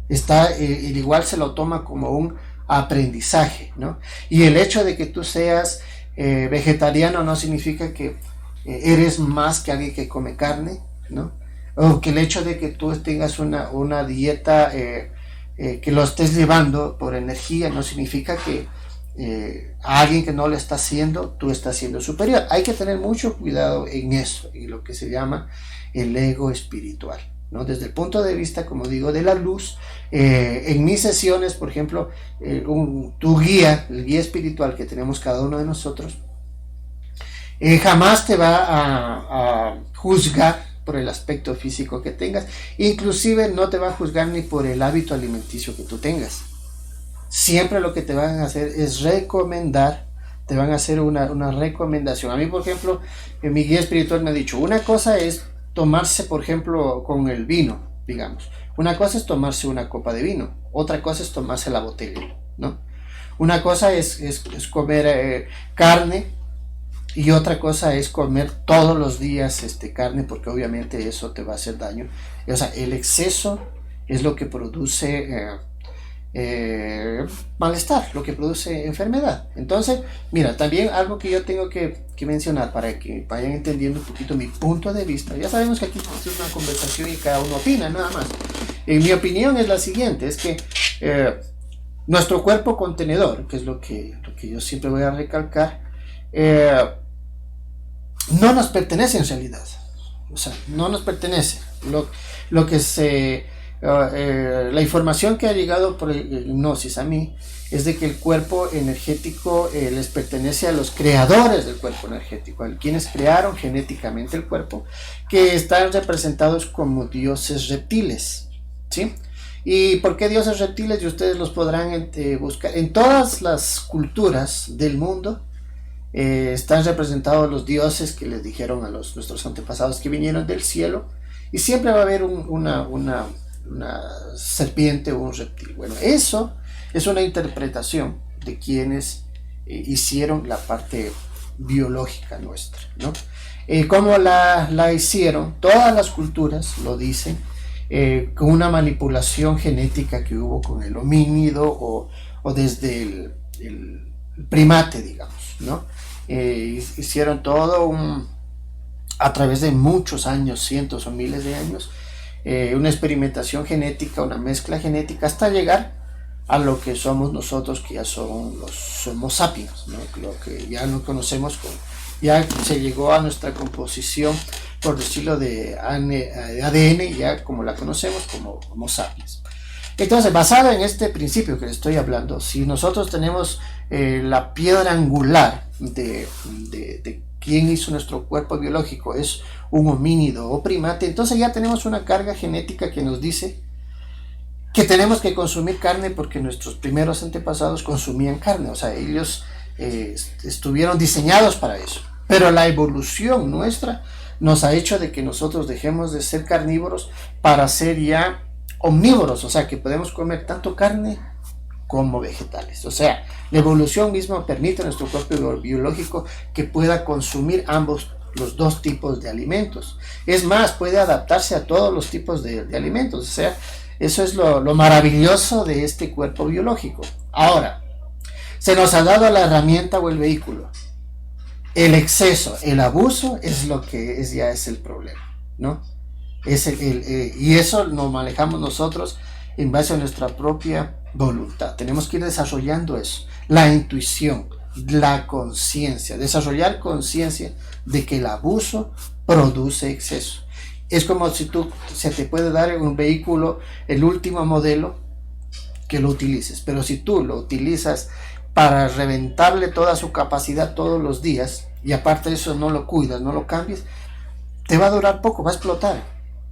El igual se lo toma como un aprendizaje, ¿no? Y el hecho de que tú seas vegetariano no significa que eres más que alguien que come carne, ¿no? O que el hecho de que tú tengas una dieta que lo estés llevando por energía no significa que a alguien que no lo está haciendo, tú estás siendo superior. Hay que tener mucho cuidado en eso, en lo que se llama el ego espiritual, ¿no? Desde el punto de vista, como digo, de la luz, en mis sesiones, por ejemplo, tu guía, el guía espiritual que tenemos cada uno de nosotros, jamás te va a juzgar por el aspecto físico que tengas, inclusive no te va a juzgar ni por el hábito alimenticio que tú tengas, siempre lo que te van a hacer es recomendar, te van a hacer una recomendación. A mí, por ejemplo, mi guía espiritual me ha dicho, una cosa es tomarse, por ejemplo, con el vino, digamos. Una cosa es tomarse una copa de vino, otra cosa es tomarse la botella, ¿no? Una cosa es comer carne, y otra cosa es comer todos los días carne, porque obviamente eso te va a hacer daño. O sea, el exceso es lo que produce malestar, lo que produce enfermedad. Entonces, mira, también algo que yo tengo que mencionar para que vayan entendiendo un poquito mi punto de vista. Ya sabemos que aquí es una conversación y cada uno opina, nada más. Mi opinión es la siguiente, es que nuestro cuerpo contenedor, que es lo que yo siempre voy a recalcar, no nos pertenece en realidad. O sea, no nos pertenece. Lo que la información que ha llegado por el hipnosis a mí es de que el cuerpo energético les pertenece a los creadores del cuerpo energético, a quienes crearon genéticamente el cuerpo, que están representados como dioses reptiles, ¿sí? ¿Y por qué dioses reptiles? Y ustedes los podrán buscar en todas las culturas del mundo. Están representados los dioses que les dijeron a nuestros antepasados que vinieron del cielo, y siempre va a haber una serpiente o un reptil. Bueno, eso es una interpretación de quienes hicieron la parte biológica nuestra, ¿no? ¿Cómo la hicieron? Todas las culturas lo dicen, con una manipulación genética que hubo con el homínido o desde el primate, digamos, ¿no? Hicieron todo a través de muchos años, cientos o miles de años, una experimentación genética, una mezcla genética, hasta llegar a lo que somos nosotros, que ya son los Homo sapiens, ¿no? Lo que ya no conocemos, ya se llegó a nuestra composición, por decirlo, de ADN, ya como la conocemos como Homo sapiens. Entonces, basado en este principio que les estoy hablando, si nosotros tenemos la piedra angular de quién hizo nuestro cuerpo biológico, es un homínido o primate, entonces ya tenemos una carga genética que nos dice que tenemos que consumir carne, porque nuestros primeros antepasados consumían carne. O sea, ellos estuvieron diseñados para eso. Pero la evolución nuestra nos ha hecho de que nosotros dejemos de ser carnívoros para ser ya omnívoros, o sea, que podemos comer tanto carne como vegetales. O sea, la evolución misma permite a nuestro cuerpo biológico que pueda consumir los dos tipos de alimentos. Es más, puede adaptarse a todos los tipos de alimentos. O sea, eso es lo maravilloso de este cuerpo biológico. Ahora, se nos ha dado la herramienta o el vehículo. El exceso, el abuso es lo que ya es el problema, ¿no? Y eso lo manejamos nosotros en base a nuestra propia voluntad. Tenemos que ir desarrollando eso, la intuición, la conciencia, desarrollar conciencia de que el abuso produce exceso. Es como si se te puede dar un vehículo, el último modelo, que lo utilices, pero si tú lo utilizas para reventarle toda su capacidad todos los días, y aparte de eso no lo cuidas, no lo cambies, te va a durar poco, va a explotar,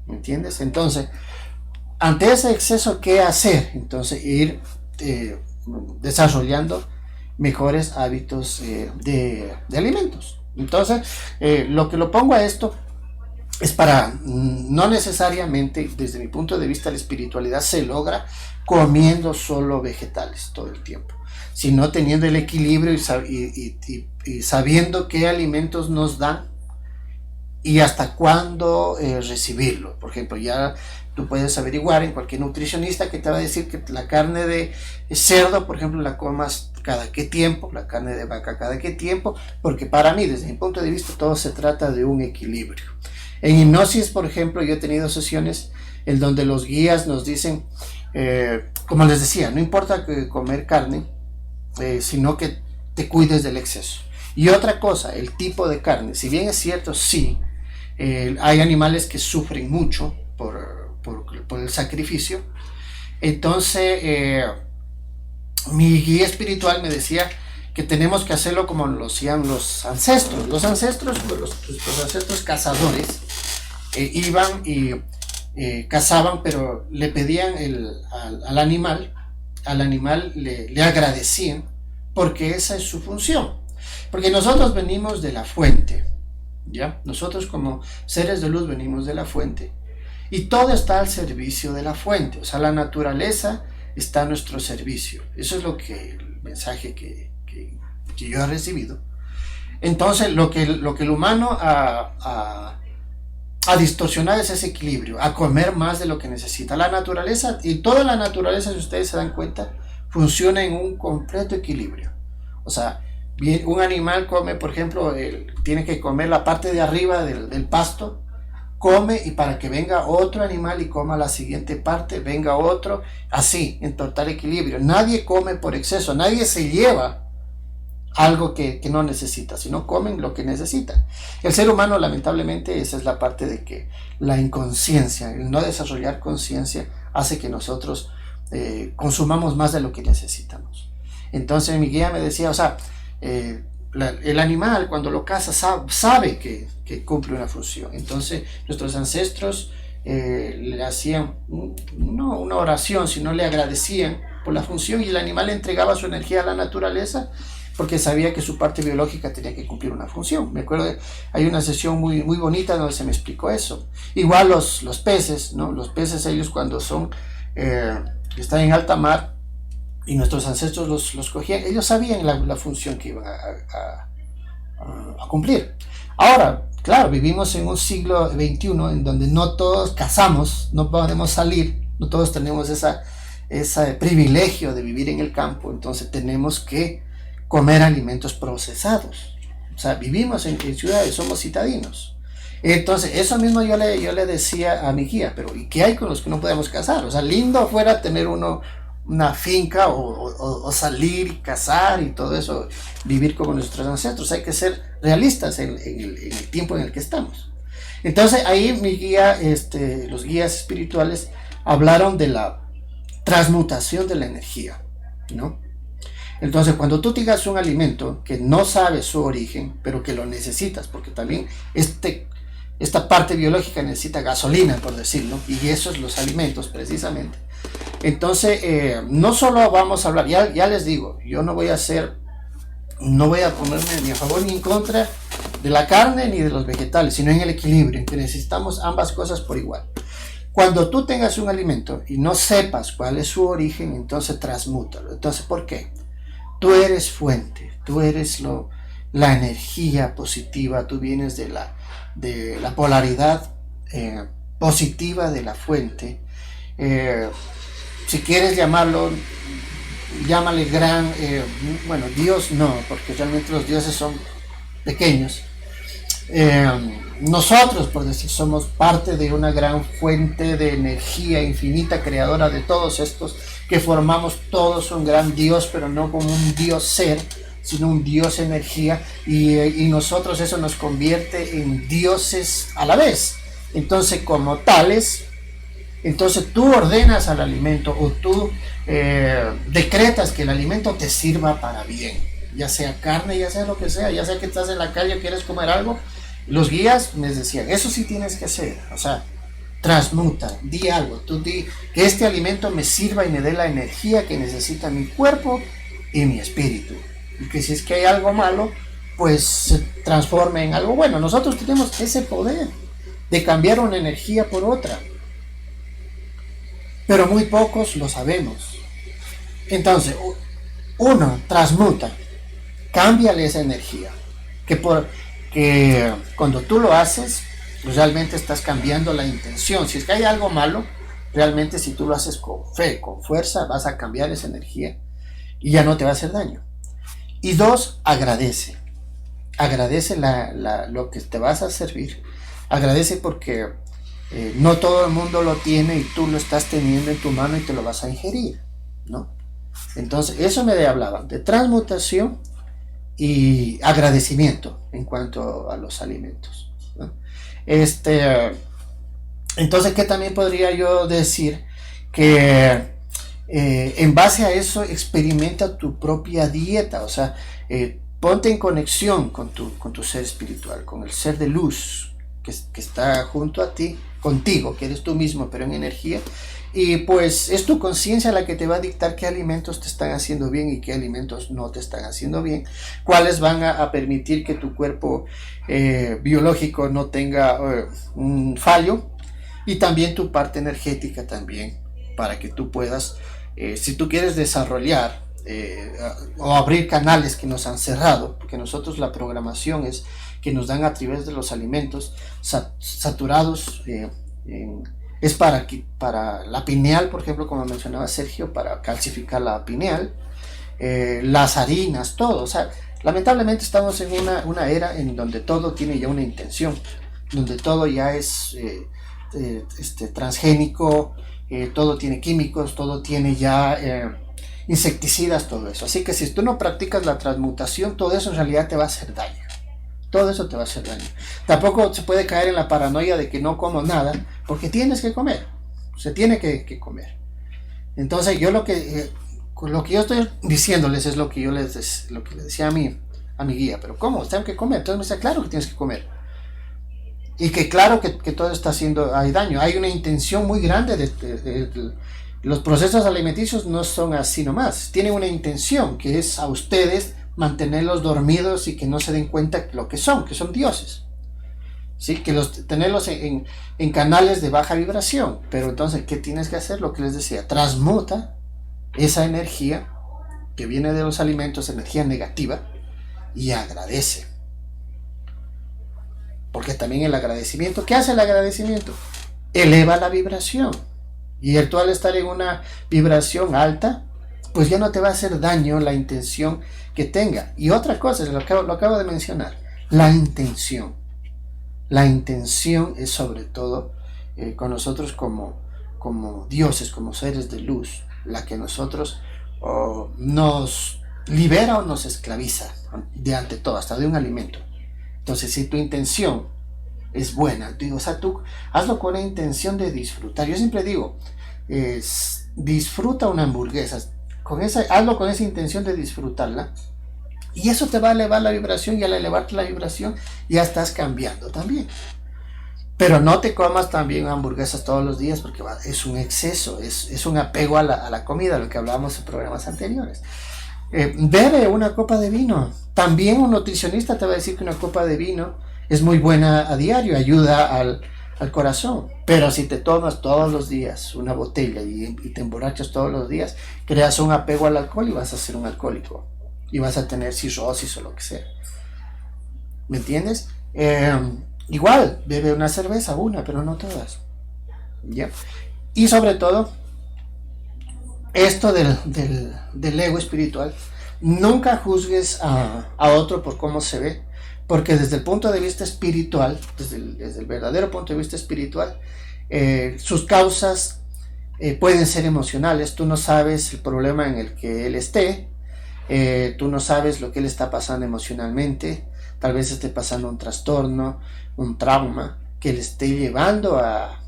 ¿me entiendes? Entonces, ante ese exceso, ¿qué hacer? Entonces, ir desarrollando mejores hábitos de alimentos. Entonces, lo que lo pongo a esto es para, no necesariamente, desde mi punto de vista, la espiritualidad se logra comiendo solo vegetales todo el tiempo, sino teniendo el equilibrio y sabiendo qué alimentos nos dan y hasta cuándo recibirlo. Por ejemplo, ya tú puedes averiguar en cualquier nutricionista que te va a decir que la carne de cerdo, por ejemplo, la comas cada qué tiempo, la carne de vaca cada qué tiempo, porque para mí, desde mi punto de vista, todo se trata de un equilibrio. En hipnosis, por ejemplo, yo he tenido sesiones en donde los guías nos dicen, como les decía, no importa comer carne, sino que te cuides del exceso. Y otra cosa, el tipo de carne. Si bien es cierto, sí, hay animales que sufren mucho por el sacrificio. Entonces, mi guía espiritual me decía que tenemos que hacerlo como lo hacían los ancestros. Los ancestros cazadores, iban y cazaban, pero le pedían al animal al animal le agradecían, porque esa es su función. Porque nosotros venimos de la fuente, ¿ya? Nosotros como seres de luz venimos de la fuente. Y todo está al servicio de la fuente. O sea, la naturaleza está a nuestro servicio. Eso es el mensaje que yo he recibido. Entonces, lo que el humano ha distorsionado es ese equilibrio, a comer más de lo que necesita. La naturaleza, y toda la naturaleza, si ustedes se dan cuenta, funciona en un completo equilibrio. O sea, un animal come, por ejemplo, tiene que comer la parte de arriba del pasto, come, y para que venga otro animal y coma la siguiente parte, venga otro, así, en total equilibrio. Nadie come por exceso, nadie se lleva algo que no necesita, sino comen lo que necesitan. El ser humano, lamentablemente, esa es la parte de que la inconsciencia, el no desarrollar conciencia, hace que nosotros consumamos más de lo que necesitamos. Entonces mi guía me decía, o sea, el animal cuando lo caza sabe que cumple una función. Entonces nuestros ancestros le hacían no una oración, sino le agradecían por la función, y el animal entregaba su energía a la naturaleza porque sabía que su parte biológica tenía que cumplir una función. Me acuerdo, hay una sesión muy bonita donde se me explicó eso. Igual los peces, ¿no? Los peces, ellos cuando están en alta mar y nuestros ancestros los cogían, ellos sabían la función que iban a cumplir. Ahora, claro, vivimos en un siglo XXI en donde no todos cazamos, no podemos salir, no todos tenemos ese privilegio de vivir en el campo, entonces tenemos que comer alimentos procesados. O sea, vivimos en ciudades, somos citadinos. Entonces, eso mismo yo le decía a mi guía, pero ¿y qué hay con los que no podemos cazar? O sea, lindo fuera tener una finca o salir y cazar y todo eso, vivir como nuestros ancestros. Hay que ser realistas en el tiempo en el que estamos. Entonces, ahí mi guía, los guías espirituales hablaron de la transmutación de la energía, ¿no? Entonces, cuando tú tengas un alimento que no sabes su origen, pero que lo necesitas, porque también esta parte biológica necesita gasolina, por decirlo, y esos los alimentos, precisamente. Entonces, no solo vamos a hablar, ya les digo, yo no voy a ponerme ni a favor ni en contra de la carne ni de los vegetales, sino en el equilibrio, en que necesitamos ambas cosas por igual. Cuando tú tengas un alimento y no sepas cuál es su origen, entonces transmútalo. Entonces, ¿por qué? Tú eres fuente, tú eres la energía positiva, tú vienes de la polaridad positiva de la fuente. Si quieres llamarlo, llámale gran, bueno, Dios no, porque realmente los dioses son pequeños. Nosotros, por decir, somos parte de una gran fuente de energía infinita, creadora de todos estos, que formamos todos un gran Dios, pero no como un Dios ser, sino un Dios energía, y nosotros eso nos convierte en dioses a la vez. Entonces, como tales, entonces tú ordenas al alimento, o tú decretas que el alimento te sirva para bien, ya sea carne, ya sea lo que sea, ya sea que estás en la calle y quieres comer algo. Los guías me decían, eso sí tienes que hacer, o sea, transmuta, di algo, tú di que este alimento me sirva y me dé la energía que necesita mi cuerpo y mi espíritu, y que si es que hay algo malo, pues se transforme en algo bueno. Nosotros tenemos ese poder de cambiar una energía por otra, pero muy pocos lo sabemos. Entonces, uno, transmuta, cámbiale esa energía, que cuando tú lo haces, pues realmente estás cambiando la intención. Si es que hay algo malo, realmente si tú lo haces con fe, con fuerza, vas a cambiar esa energía y ya no te va a hacer daño. Y dos, agradece lo que te vas a servir. Agradece porque no todo el mundo lo tiene y tú lo estás teniendo en tu mano y te lo vas a ingerir, ¿no? Entonces, eso me hablaba de transmutación y agradecimiento en cuanto a los alimentos, ¿no? Entonces, ¿qué también podría yo decir? Que en base a eso experimenta tu propia dieta, o sea, ponte en conexión con tu ser espiritual, con el ser de luz que está junto a ti, contigo, que eres tú mismo, pero en energía, Y pues es tu conciencia la que te va a dictar qué alimentos te están haciendo bien y qué alimentos no te están haciendo bien, cuáles van a permitir que tu cuerpo biológico no tenga un fallo, y también tu parte energética también, para que tú puedas, si tú quieres desarrollar o abrir canales que nos han cerrado, porque nosotros la programación es que nos dan a través de los alimentos saturados, es para la pineal, por ejemplo, como mencionaba Sergio, para calcificar la pineal, las harinas, todo. O sea, lamentablemente estamos en una era en donde todo tiene ya una intención, donde todo ya es transgénico, todo tiene químicos, todo tiene ya insecticidas, todo eso. Así que si tú no practicas la transmutación, todo eso en realidad te va a hacer daño. Todo eso te va a hacer daño. Tampoco se puede caer en la paranoia de que no como nada, porque tienes que comer. Se tiene que comer. Entonces yo lo que yo estoy diciéndoles es lo que le decía a mi guía. Pero ¿cómo? Tengo que comer. Entonces me dice, claro que tienes que comer. Y que claro que todo está haciendo, hay daño. Hay una intención muy grande los procesos alimenticios no son así nomás. Tienen una intención que es a ustedes mantenerlos dormidos y que no se den cuenta lo que son dioses. ¿Sí? Que tenerlos en canales de baja vibración. Pero entonces, ¿qué tienes que hacer? Lo que les decía, transmuta esa energía que viene de los alimentos, energía negativa, y agradece. Porque también el agradecimiento, ¿qué hace el agradecimiento? Eleva la vibración. Y tú al estar en una vibración alta, pues ya no te va a hacer daño la intención que tenga. Y otra cosa, lo acabo de mencionar, la intención. La intención es sobre todo con nosotros como dioses, como seres de luz, la que nosotros nos libera o nos esclaviza de ante todo, hasta de un alimento. Entonces, si tu intención es buena, o sea, tú hazlo con la intención de disfrutar. Yo siempre digo, disfruta una hamburguesa, hazlo con esa intención de disfrutarla, y eso te va a elevar la vibración, y al elevarte la vibración ya estás cambiando también. Pero no te comas también hamburguesas todos los días, porque es un exceso, es un apego a la comida, lo que hablábamos en programas anteriores. Bebe una copa de vino. También un nutricionista te va a decir que una copa de vino es muy buena a diario, ayuda al corazón. Pero si te tomas todos los días una botella y te emborrachas todos los días, creas un apego al alcohol y vas a ser un alcohólico. Y vas a tener cirrosis o lo que sea. ¿Me entiendes? Igual, bebe una cerveza, pero no todas. ¿Ya? Y sobre todo, esto del ego espiritual, nunca juzgues a otro por cómo se ve, porque desde el punto de vista espiritual, desde el verdadero punto de vista espiritual, sus causas pueden ser emocionales. Tú no sabes el problema en el que él esté, tú no sabes lo que él está pasando emocionalmente, tal vez esté pasando un trastorno, un trauma, que le esté llevando a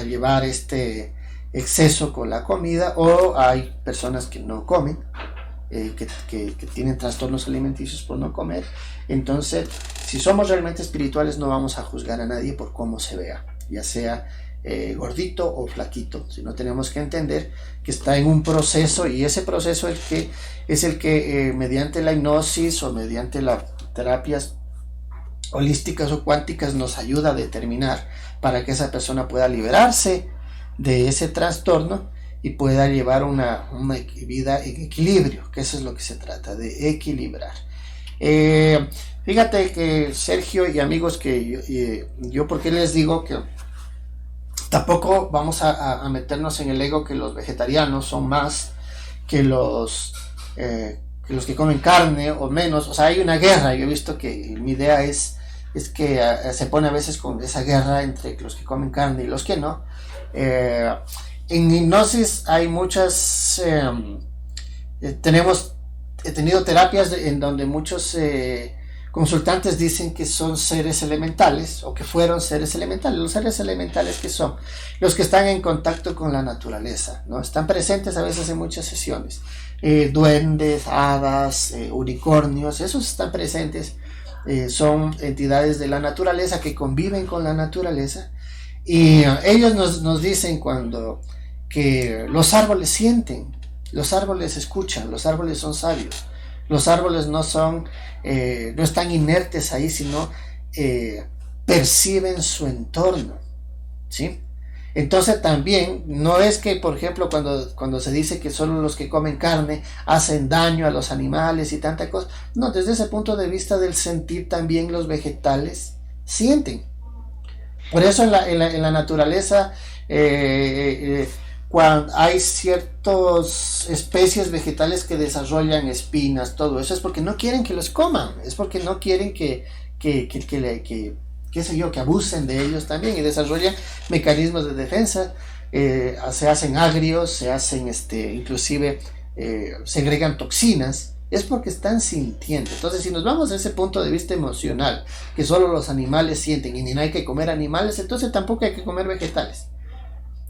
llevar este exceso con la comida, o hay personas que no comen, que tienen trastornos alimenticios por no comer. Entonces, si somos realmente espirituales, no vamos a juzgar a nadie por cómo se vea, ya sea gordito o flaquito, sino tenemos que entender que está en un proceso, y ese proceso es el que mediante la hipnosis o mediante las terapias holísticas o cuánticas nos ayuda a determinar, para que esa persona pueda liberarse de ese trastorno y pueda llevar una vida en equilibrio, que eso es lo que se trata, de equilibrar. Fíjate que Sergio y amigos, que yo porque les digo que tampoco vamos a meternos en el ego que los vegetarianos son más que los que comen carne o menos. O sea, hay una guerra. Yo he visto que mi idea es que se pone a veces con esa guerra entre los que comen carne y los que no. En hipnosis hay muchas, he tenido terapias en donde muchos consultantes dicen que son seres elementales, o que fueron seres elementales. Los seres elementales, que son los que están en contacto con la naturaleza, ¿no? Están presentes a veces en muchas sesiones. Duendes, hadas, unicornios, esos están presentes. Son entidades de la naturaleza que conviven con la naturaleza, y ellos nos dicen cuando que los árboles sienten, los árboles escuchan, los árboles son sabios, los árboles no están inertes ahí, sino perciben su entorno, ¿sí? Entonces también no es que, por ejemplo, cuando se dice que solo los que comen carne hacen daño a los animales y tanta cosa, no, desde ese punto de vista del sentir también los vegetales sienten. Por eso en la naturaleza, cuando hay ciertas especies vegetales que desarrollan espinas, todo eso es porque no quieren que los coman, es porque no quieren que qué sé yo, que abusen de ellos también, y desarrollan mecanismos de defensa, se hacen agrios, se hacen inclusive segregan toxinas, es porque están sintiendo. Entonces, si nos vamos a ese punto de vista emocional, que solo los animales sienten y ni no hay que comer animales, entonces tampoco hay que comer vegetales.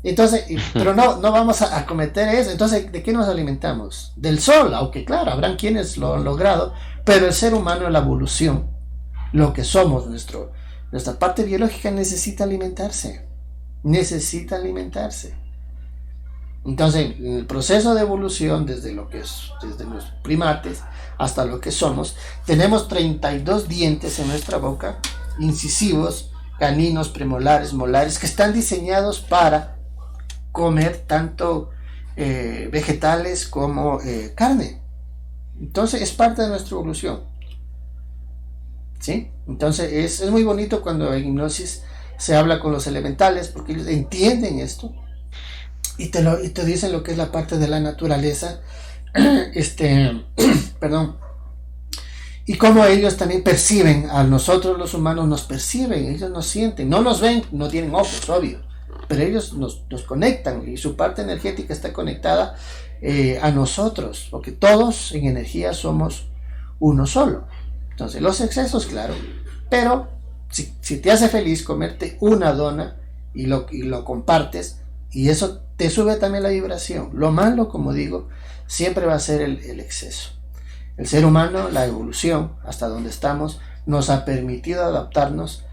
Entonces, pero no vamos a cometer eso. Entonces, ¿de qué nos alimentamos? Del sol, aunque claro, habrán quienes lo han logrado, pero el ser humano en la evolución, lo que somos, nuestra parte biológica necesita alimentarse. Entonces, en el proceso de evolución, desde los primates hasta lo que somos, tenemos 32 dientes en nuestra boca, incisivos, caninos, premolares, molares, que están diseñados para comer tanto vegetales como carne. Entonces, es parte de nuestra evolución, ¿sí? Entonces, es muy bonito cuando en hipnosis se habla con los elementales, porque ellos entienden esto y te dicen lo que es la parte de la naturaleza, perdón, y cómo ellos también perciben a nosotros los humanos, nos perciben, ellos nos sienten, no nos ven, no tienen ojos, obvio, pero ellos nos conectan y su parte energética está conectada a nosotros, porque todos en energía somos uno solo. Entonces los excesos, claro, pero si te hace feliz comerte una dona y lo compartes, y eso te sube también la vibración. Lo malo, como digo, siempre va a ser el exceso. El ser humano, la evolución, hasta donde estamos, nos ha permitido adaptarnos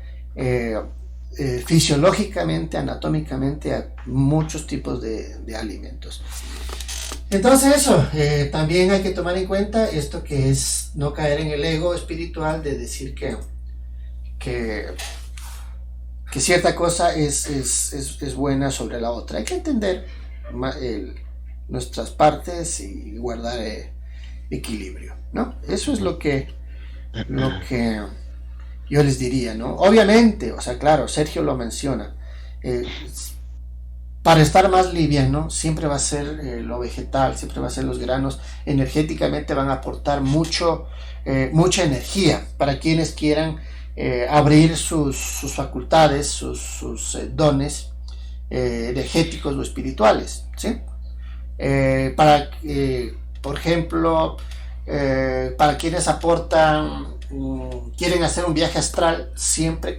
fisiológicamente, anatómicamente, a muchos tipos de alimentos. Entonces eso, también hay que tomar en cuenta esto, que es no caer en el ego espiritual de decir que cierta cosa es buena sobre la otra. Hay que entender nuestras partes y guardar equilibrio, ¿no? Eso es lo que yo les diría, ¿no? Obviamente, o sea, claro, Sergio lo menciona, para estar más liviano siempre va a ser lo vegetal, siempre va a ser los granos, energéticamente van a aportar mucha energía para quienes quieran abrir sus facultades, sus dones energéticos o espirituales, ¿sí? Por ejemplo, para quienes quieren hacer un viaje astral, siempre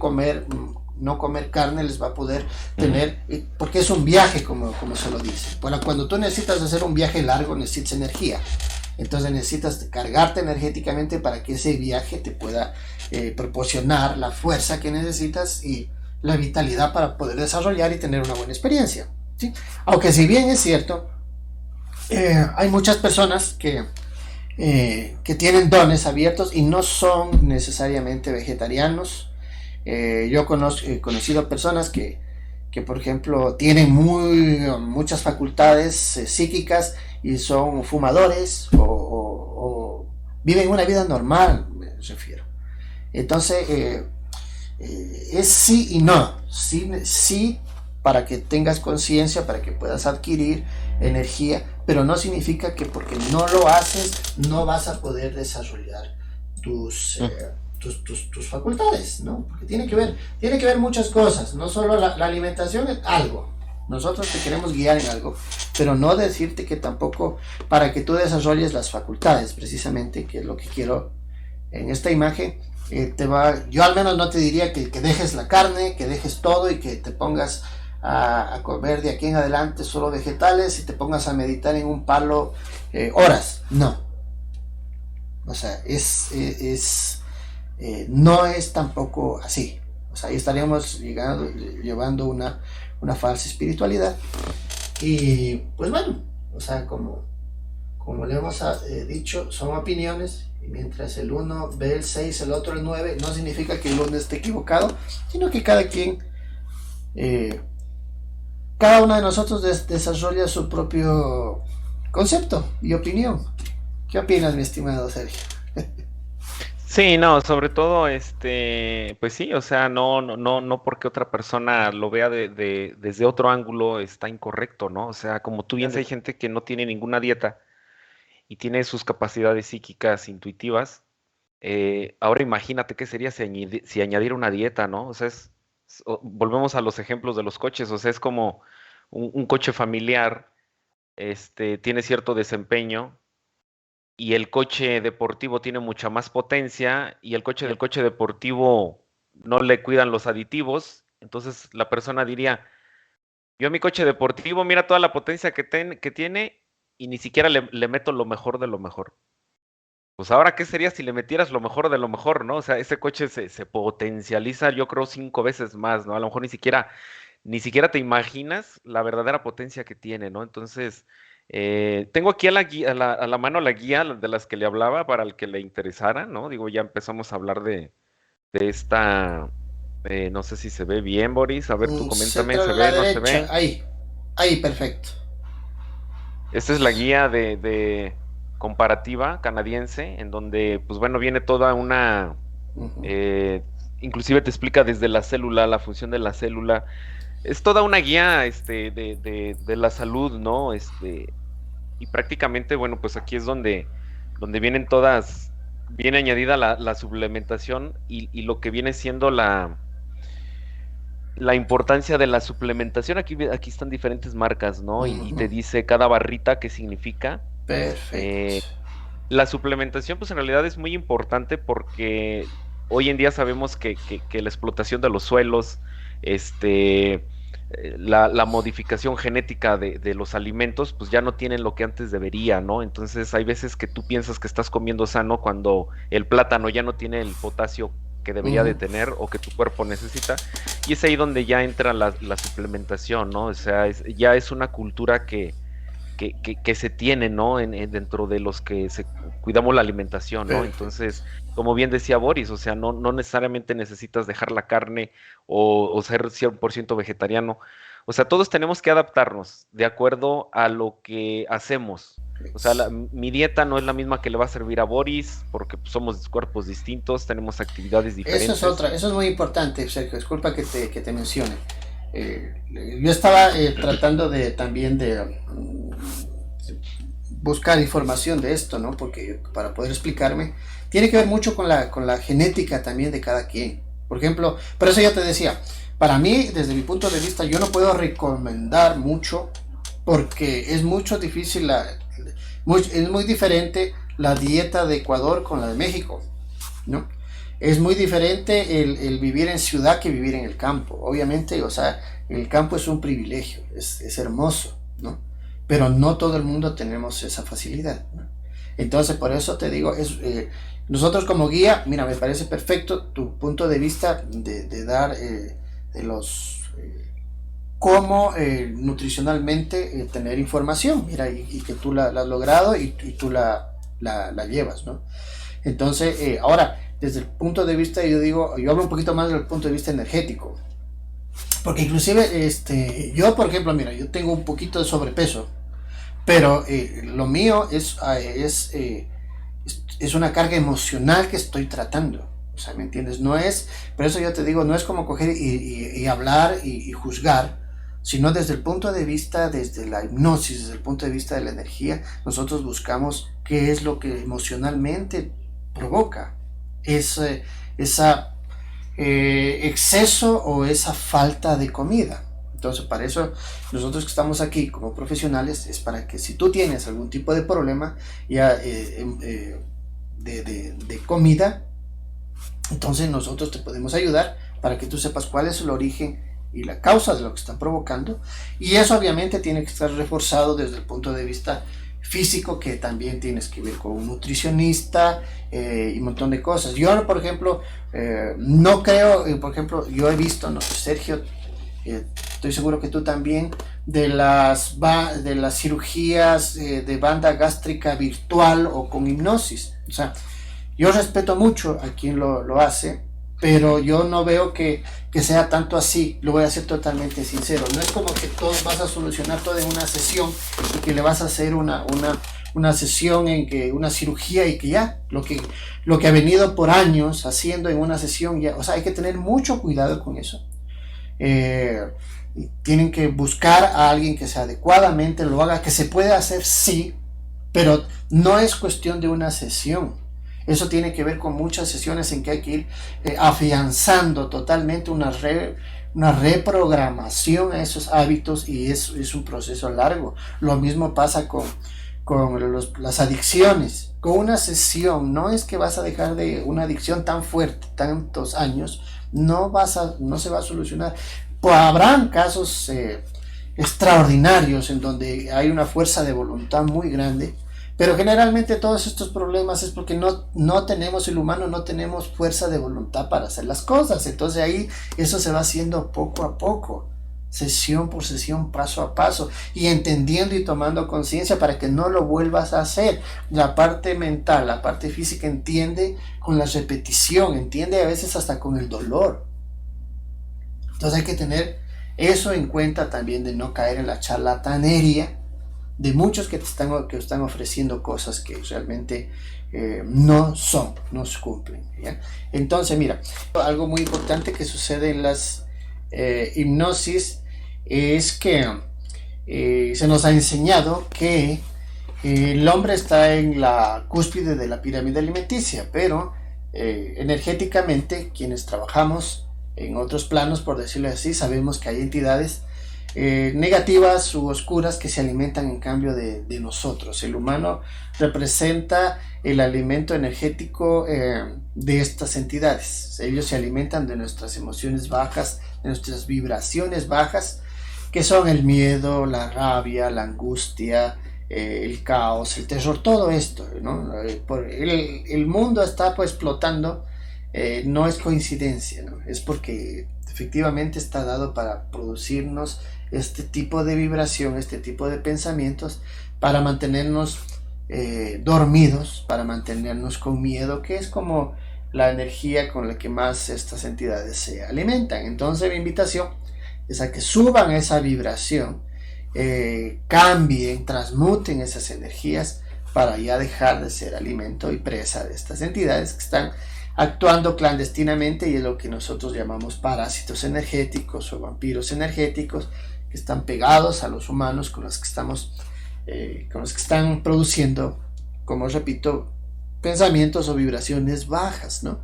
no comer carne les va a poder tener, porque es un viaje, como se lo dice. Bueno, cuando tú necesitas hacer un viaje largo, necesitas energía. Entonces necesitas cargarte energéticamente para que ese viaje te pueda proporcionar la fuerza que necesitas y la vitalidad para poder desarrollar y tener una buena experiencia, ¿sí? Aunque si bien es cierto, hay muchas personas que tienen dones abiertos y no son necesariamente vegetarianos. Yo he conocido personas que por ejemplo tienen muchas facultades psíquicas y son fumadores o viven una vida normal, me refiero. Entonces es sí y no. Sí, para que tengas conciencia, para que puedas adquirir energía, pero no significa que porque no lo haces no vas a poder desarrollar tus facultades, ¿no? Porque tiene que ver muchas cosas, no solo la alimentación es algo. Nosotros te queremos guiar en algo, pero no decirte que tampoco para que tú desarrolles las facultades, precisamente, que es lo que quiero en esta imagen. Yo al menos no te diría que dejes la carne, que dejes todo y que te pongas a comer de aquí en adelante solo vegetales y te pongas a meditar en un palo horas. No. O sea, no es tampoco así. O sea, ahí estaríamos llevando una falsa espiritualidad. Y pues bueno, o sea, como le hemos dicho, son opiniones. Y mientras el uno ve el 6 el otro el 9 no significa que el uno esté equivocado, sino que cada quien, eh, cada uno de nosotros desarrolla su propio concepto y opinión. ¿Qué opinas, mi estimado Sergio? Sí, no, sobre todo, pues sí, o sea, no porque otra persona lo vea desde otro ángulo está incorrecto, ¿no? O sea, como tú bien Claro. dices, hay gente que no tiene ninguna dieta y tiene sus capacidades psíquicas intuitivas. Ahora imagínate qué sería si añadiera una dieta, ¿no? O sea, volvemos a los ejemplos de los coches, o sea, es como un coche familiar, tiene cierto desempeño y el coche deportivo tiene mucha más potencia y el coche del coche deportivo no le cuidan los aditivos, entonces la persona diría, yo a mi coche deportivo, mira toda la potencia que tiene y ni siquiera le meto lo mejor de lo mejor. Pues ahora, ¿qué sería si le metieras lo mejor de lo mejor, ¿no? O sea, ese coche se potencializa, yo creo, 5 veces más, ¿no? A lo mejor ni siquiera te imaginas la verdadera potencia que tiene, ¿no? Entonces, tengo aquí a la mano la guía de las que le hablaba para el que le interesara, ¿no? Digo, ya empezamos a hablar de esta, no sé si se ve bien, Boris. A ver, tú coméntame, Centro ¿se a la ve, no se derecha, ve? ahí, perfecto. Esta es la guía de comparativa canadiense, en donde, pues bueno, viene toda una, Ujú. eh, inclusive te explica desde la célula, la función de la célula. Es toda una guía, de la salud, ¿no? Y prácticamente, bueno, pues aquí es donde viene añadida la suplementación y lo que viene siendo la importancia de la suplementación. Aquí están diferentes marcas, ¿no? Y Ujú. te dice cada barrita qué significa. Perfecto. Eh, la suplementación, pues en realidad es muy importante porque hoy en día sabemos que la explotación de los suelos, la modificación genética de los alimentos, pues ya no tienen lo que antes debería, ¿no? Entonces hay veces que tú piensas que estás comiendo sano cuando el plátano ya no tiene el potasio que debería de Ujú. tener o que tu cuerpo necesita. Y es ahí donde ya entra la suplementación, ¿no? O sea, ya es una cultura que se tiene, ¿no? Dentro de los que cuidamos la alimentación, ¿no? Perfecto. Entonces, como bien decía Boris, o sea, no necesariamente necesitas dejar la carne o ser 100% vegetariano. O sea, todos tenemos que adaptarnos de acuerdo a lo que hacemos. O sea, mi dieta no es la misma que le va a servir a Boris, porque pues, somos cuerpos distintos, tenemos actividades Eso es diferentes. otra, eso es muy importante, Sergio. Disculpa que te mencione. Yo estaba tratando de también de buscar información de esto, ¿no? Porque para poder explicarme, tiene que ver mucho con la genética también de cada quien. Por ejemplo, por eso ya te decía, para mí, desde mi punto de vista, yo no puedo recomendar mucho porque es mucho difícil, es muy diferente la dieta de Ecuador con la de México, ¿no? Es muy diferente el vivir en ciudad que vivir en el campo. Obviamente, o sea, el campo es un privilegio, es hermoso, ¿no? Pero no todo el mundo tenemos esa facilidad, ¿no? Entonces, por eso te digo, nosotros como guía, mira, me parece perfecto tu punto de vista de dar de los cómo nutricionalmente tener información, mira, y que tú la has logrado y tú la llevas, ¿no? Entonces, ahora, desde el punto de vista, yo hablo un poquito más del punto de vista energético, porque inclusive, yo, por ejemplo, mira, yo tengo un poquito de sobrepeso, pero lo mío es una carga emocional que estoy tratando. O sea, ¿me entiendes? No es, por eso yo te digo, no es como coger y hablar y juzgar, sino desde el punto de vista, desde la hipnosis, desde el punto de vista de la energía, nosotros buscamos qué es lo que emocionalmente provoca ese esa, exceso o esa falta de comida. Entonces, para eso nosotros que estamos aquí como profesionales es para que si tú tienes algún tipo de problema ya de comida, entonces nosotros te podemos ayudar para que tú sepas cuál es el origen y la causa de lo que están provocando. Y eso obviamente tiene que estar reforzado desde el punto de vista físico, que también tienes que ver con un nutricionista y un montón de cosas. Yo, por ejemplo, no creo, por ejemplo, yo he visto, no sé, Sergio, estoy seguro que tú también, de las cirugías de banda gástrica virtual o con hipnosis. O sea, yo respeto mucho a quien lo hace, pero yo no veo que sea tanto así. Lo voy a ser totalmente sincero. No es como que todo vas a solucionar todo en una sesión y que le vas a hacer una sesión en que una cirugía y que ya lo que ha venido por años haciendo en una sesión ya. O sea, hay que tener mucho cuidado con eso. Tienen que buscar a alguien que se adecuadamente lo haga, que se puede hacer, sí, pero no es cuestión de una sesión. Eso tiene que ver con muchas sesiones en que hay que ir afianzando totalmente una reprogramación a esos hábitos, y es un proceso largo. Lo mismo pasa con las adicciones. Con una sesión no es que vas a dejar de una adicción tan fuerte, tantos años, no se va a solucionar. Pues habrán casos extraordinarios en donde hay una fuerza de voluntad muy grande, pero generalmente todos estos problemas es porque no tenemos, el humano no tenemos fuerza de voluntad para hacer las cosas. Entonces ahí eso se va haciendo poco a poco, sesión por sesión, paso a paso, y entendiendo y tomando conciencia para que no lo vuelvas a hacer. La parte mental, la parte física entiende con la repetición, entiende a veces hasta con el dolor. Entonces hay que tener eso en cuenta también, de no caer en la charlatanería de muchos que están ofreciendo cosas que realmente no se cumplen, ¿ya? Entonces, mira, algo muy importante que sucede en las hipnosis es que se nos ha enseñado que el hombre está en la cúspide de la pirámide alimenticia, pero energéticamente, quienes trabajamos en otros planos, por decirlo así, sabemos que hay entidades negativas u oscuras que se alimentan en cambio de nosotros. El humano representa el alimento energético de estas entidades. Ellos se alimentan de nuestras emociones bajas, de nuestras vibraciones bajas, que son el miedo, la rabia, la angustia, el caos, el terror, todo esto, ¿no? El mundo está pues explotando, no es coincidencia, ¿no? Es porque efectivamente está dado para producirnos este tipo de vibración, este tipo de pensamientos, para mantenernos dormidos, para mantenernos con miedo, que es como la energía con la que más estas entidades se alimentan. Entonces mi invitación es a que suban esa vibración, cambien, transmuten esas energías para ya dejar de ser alimento y presa de estas entidades que están actuando clandestinamente, y es lo que nosotros llamamos parásitos energéticos o vampiros energéticos, que están pegados a los humanos, con los que están produciendo, como repito, pensamientos o vibraciones bajas, ¿no?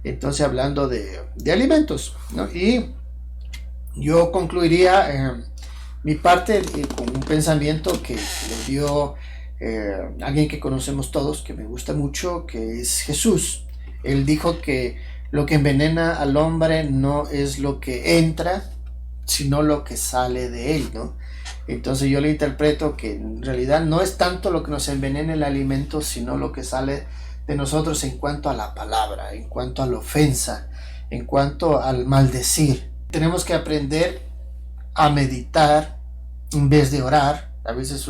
Entonces, hablando de alimentos, ¿no? Y yo concluiría mi parte con un pensamiento que le dio alguien que conocemos todos, que me gusta mucho, que es Jesús. Él dijo que lo que envenena al hombre no es lo que entra, sino lo que sale de él, ¿no? Entonces yo le interpreto que en realidad no es tanto lo que nos envenena el alimento, sino lo que sale de nosotros en cuanto a la palabra, en cuanto a la ofensa, en cuanto al maldecir. Tenemos que aprender a meditar en vez de orar. A veces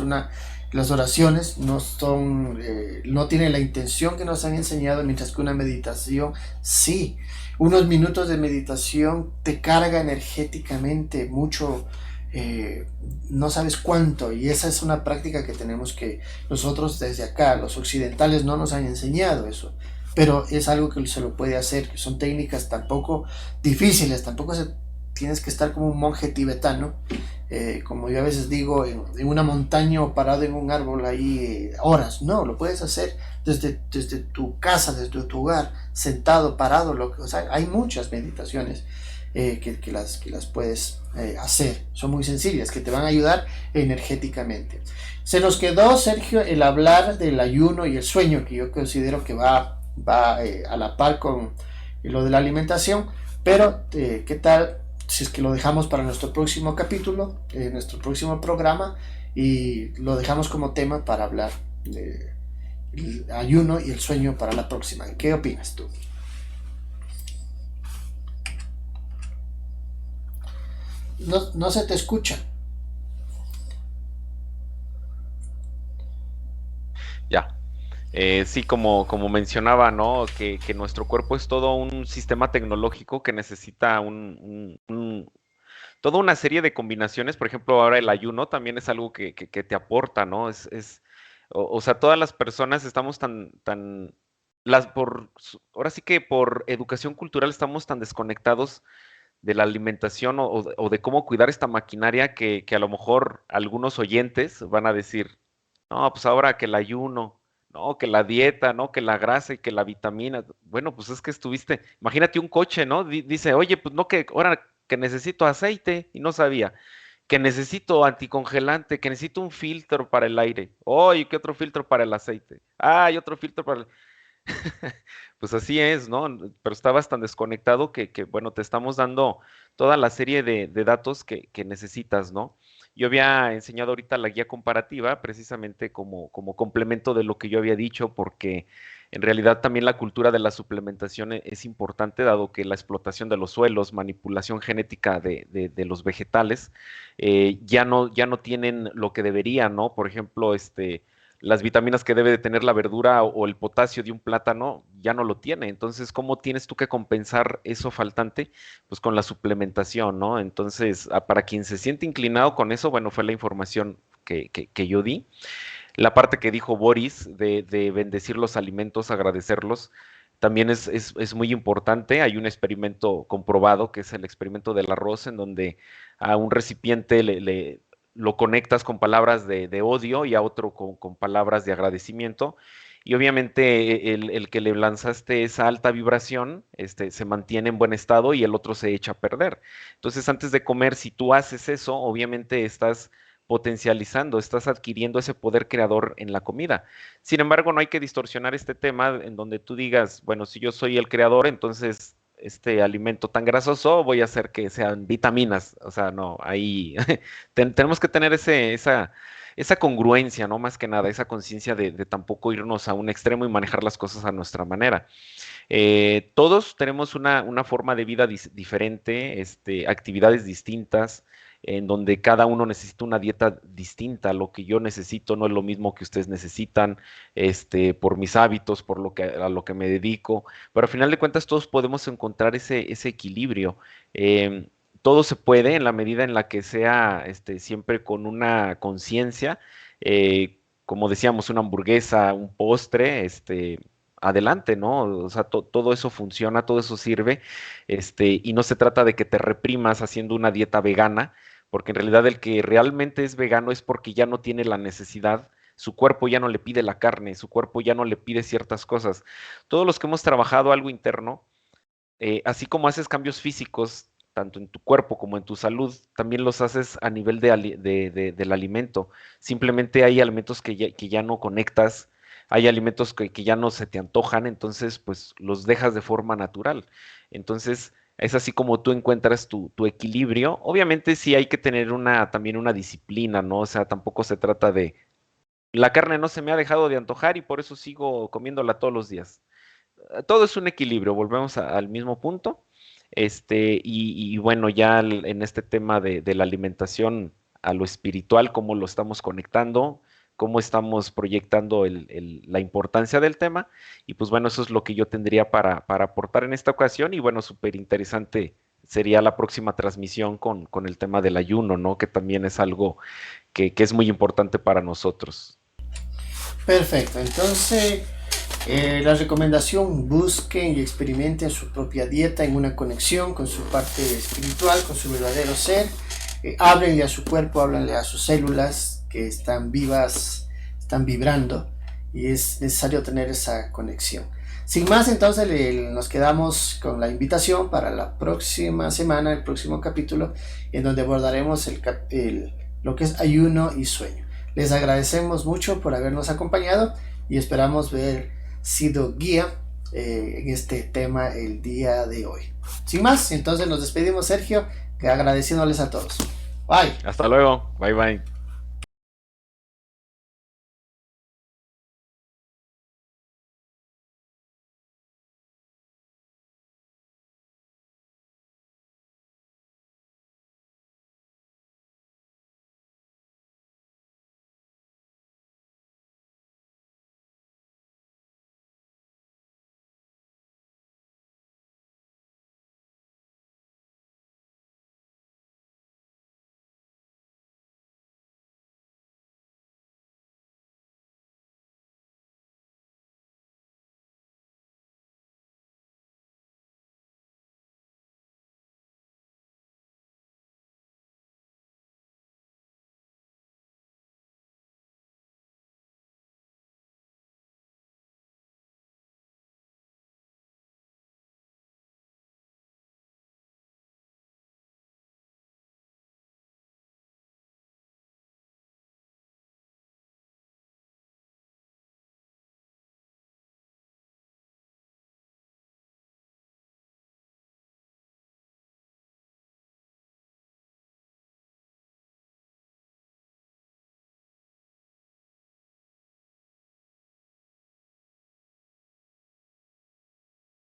las oraciones no tienen la intención que nos han enseñado, mientras que una meditación sí. Unos minutos de meditación te carga energéticamente mucho, no sabes cuánto, y esa es una práctica que tenemos que nosotros desde acá, los occidentales, no nos han enseñado eso, pero es algo que se lo puede hacer. Son técnicas tampoco difíciles, tampoco tienes que estar como un monje tibetano, como yo a veces digo, en una montaña o parado en un árbol ahí horas. No, lo puedes hacer desde tu casa, desde tu hogar, sentado, parado. O sea, hay muchas meditaciones que las puedes hacer. Son muy sencillas, que te van a ayudar energéticamente. Se nos quedó, Sergio, el hablar del ayuno y el sueño, que yo considero que va a la par con lo de la alimentación. Pero, ¿qué tal si es que lo dejamos para nuestro próximo capítulo, nuestro próximo programa, y lo dejamos como tema para hablar del ayuno y el sueño para la próxima? ¿Qué opinas tú? no se te escucha. Ya. Sí, como mencionaba, ¿no? Que nuestro cuerpo es todo un sistema tecnológico que necesita toda una serie de combinaciones. Por ejemplo, ahora el ayuno también es algo que te aporta, ¿no? O sea, todas las personas estamos ahora sí que por educación cultural estamos tan desconectados de la alimentación o de cómo cuidar esta maquinaria que a lo mejor algunos oyentes van a decir, no, pues ahora que el ayuno, no, que la dieta, no, que la grasa y que la vitamina. Bueno, pues es que estuviste, imagínate un coche, ¿no? Dice, oye, pues no, que ahora que necesito aceite y no sabía, que necesito anticongelante, que necesito un filtro para el aire. Oye, ¿qué otro filtro para el aceite? Ah, hay otro filtro para el... Pues así es, ¿no? Pero estabas tan desconectado bueno, te estamos dando toda la serie de datos que necesitas, ¿no? Yo había enseñado ahorita la guía comparativa precisamente como complemento de lo que yo había dicho, porque en realidad también la cultura de la suplementación es importante, dado que la explotación de los suelos, manipulación genética de los vegetales, ya no tienen lo que deberían, ¿no? Por ejemplo, las vitaminas que debe de tener la verdura o el potasio de un plátano ya no lo tiene. Entonces, ¿cómo tienes tú que compensar eso faltante? Pues con la suplementación, ¿no? Entonces, para quien se siente inclinado con eso, bueno, fue la información que yo di. La parte que dijo Boris de bendecir los alimentos, agradecerlos, también es muy importante. Hay un experimento comprobado, que es el experimento del arroz, en donde a un recipiente lo conectas con palabras de odio y a otro con palabras de agradecimiento. Y obviamente el que le lanzaste esa alta vibración, se mantiene en buen estado y el otro se echa a perder. Entonces, antes de comer, si tú haces eso, obviamente estás potencializando, estás adquiriendo ese poder creador en la comida. Sin embargo, no hay que distorsionar este tema en donde tú digas, bueno, si yo soy el creador, entonces este alimento tan grasoso voy a hacer que sean vitaminas. O sea, no, ahí tenemos que tener esa congruencia, ¿no? Más que nada, esa conciencia de tampoco irnos a un extremo y manejar las cosas a nuestra manera. Todos tenemos una forma de vida diferente, actividades distintas, en donde cada uno necesita una dieta distinta. Lo que yo necesito no es lo mismo que ustedes necesitan, por mis hábitos, a lo que me dedico. Pero al final de cuentas todos podemos encontrar ese equilibrio. Todo se puede en la medida en la que sea, siempre con una conciencia. Como decíamos, una hamburguesa, un postre, adelante, ¿no? O sea, todo eso funciona, todo eso sirve, y no se trata de que te reprimas haciendo una dieta vegana, porque en realidad el que realmente es vegano es porque ya no tiene la necesidad, su cuerpo ya no le pide la carne, su cuerpo ya no le pide ciertas cosas. Todos los que hemos trabajado algo interno, así como haces cambios físicos, tanto en tu cuerpo como en tu salud, también los haces a nivel del alimento. Simplemente hay alimentos que ya no conectas, hay alimentos que ya no se te antojan, entonces pues los dejas de forma natural. Entonces es así como tú encuentras tu equilibrio. Obviamente sí hay que tener también una disciplina, ¿no? O sea, tampoco se trata de, la carne no se me ha dejado de antojar y por eso sigo comiéndola todos los días. Todo es un equilibrio, volvemos al mismo punto. Y bueno, ya en este tema de la alimentación a lo espiritual, cómo lo estamos conectando, cómo estamos proyectando la importancia del tema. Y pues bueno, eso es lo que yo tendría para aportar en esta ocasión. Y bueno, súper interesante sería la próxima transmisión con el tema del ayuno, ¿no? Que también es algo que es muy importante para nosotros. Perfecto, entonces la recomendación, busquen y experimenten su propia dieta en una conexión con su parte espiritual, con su verdadero ser. Háblenle a su cuerpo, háblenle a sus células que están vivas, están vibrando y es necesario tener esa conexión. Sin más, entonces nos quedamos con la invitación para la próxima semana, el próximo capítulo, en donde abordaremos lo que es ayuno y sueño. Les agradecemos mucho por habernos acompañado y esperamos haber sido guía en este tema el día de hoy. Sin más, entonces nos despedimos, Sergio, agradeciéndoles a todos. Bye. Hasta luego. Bye bye.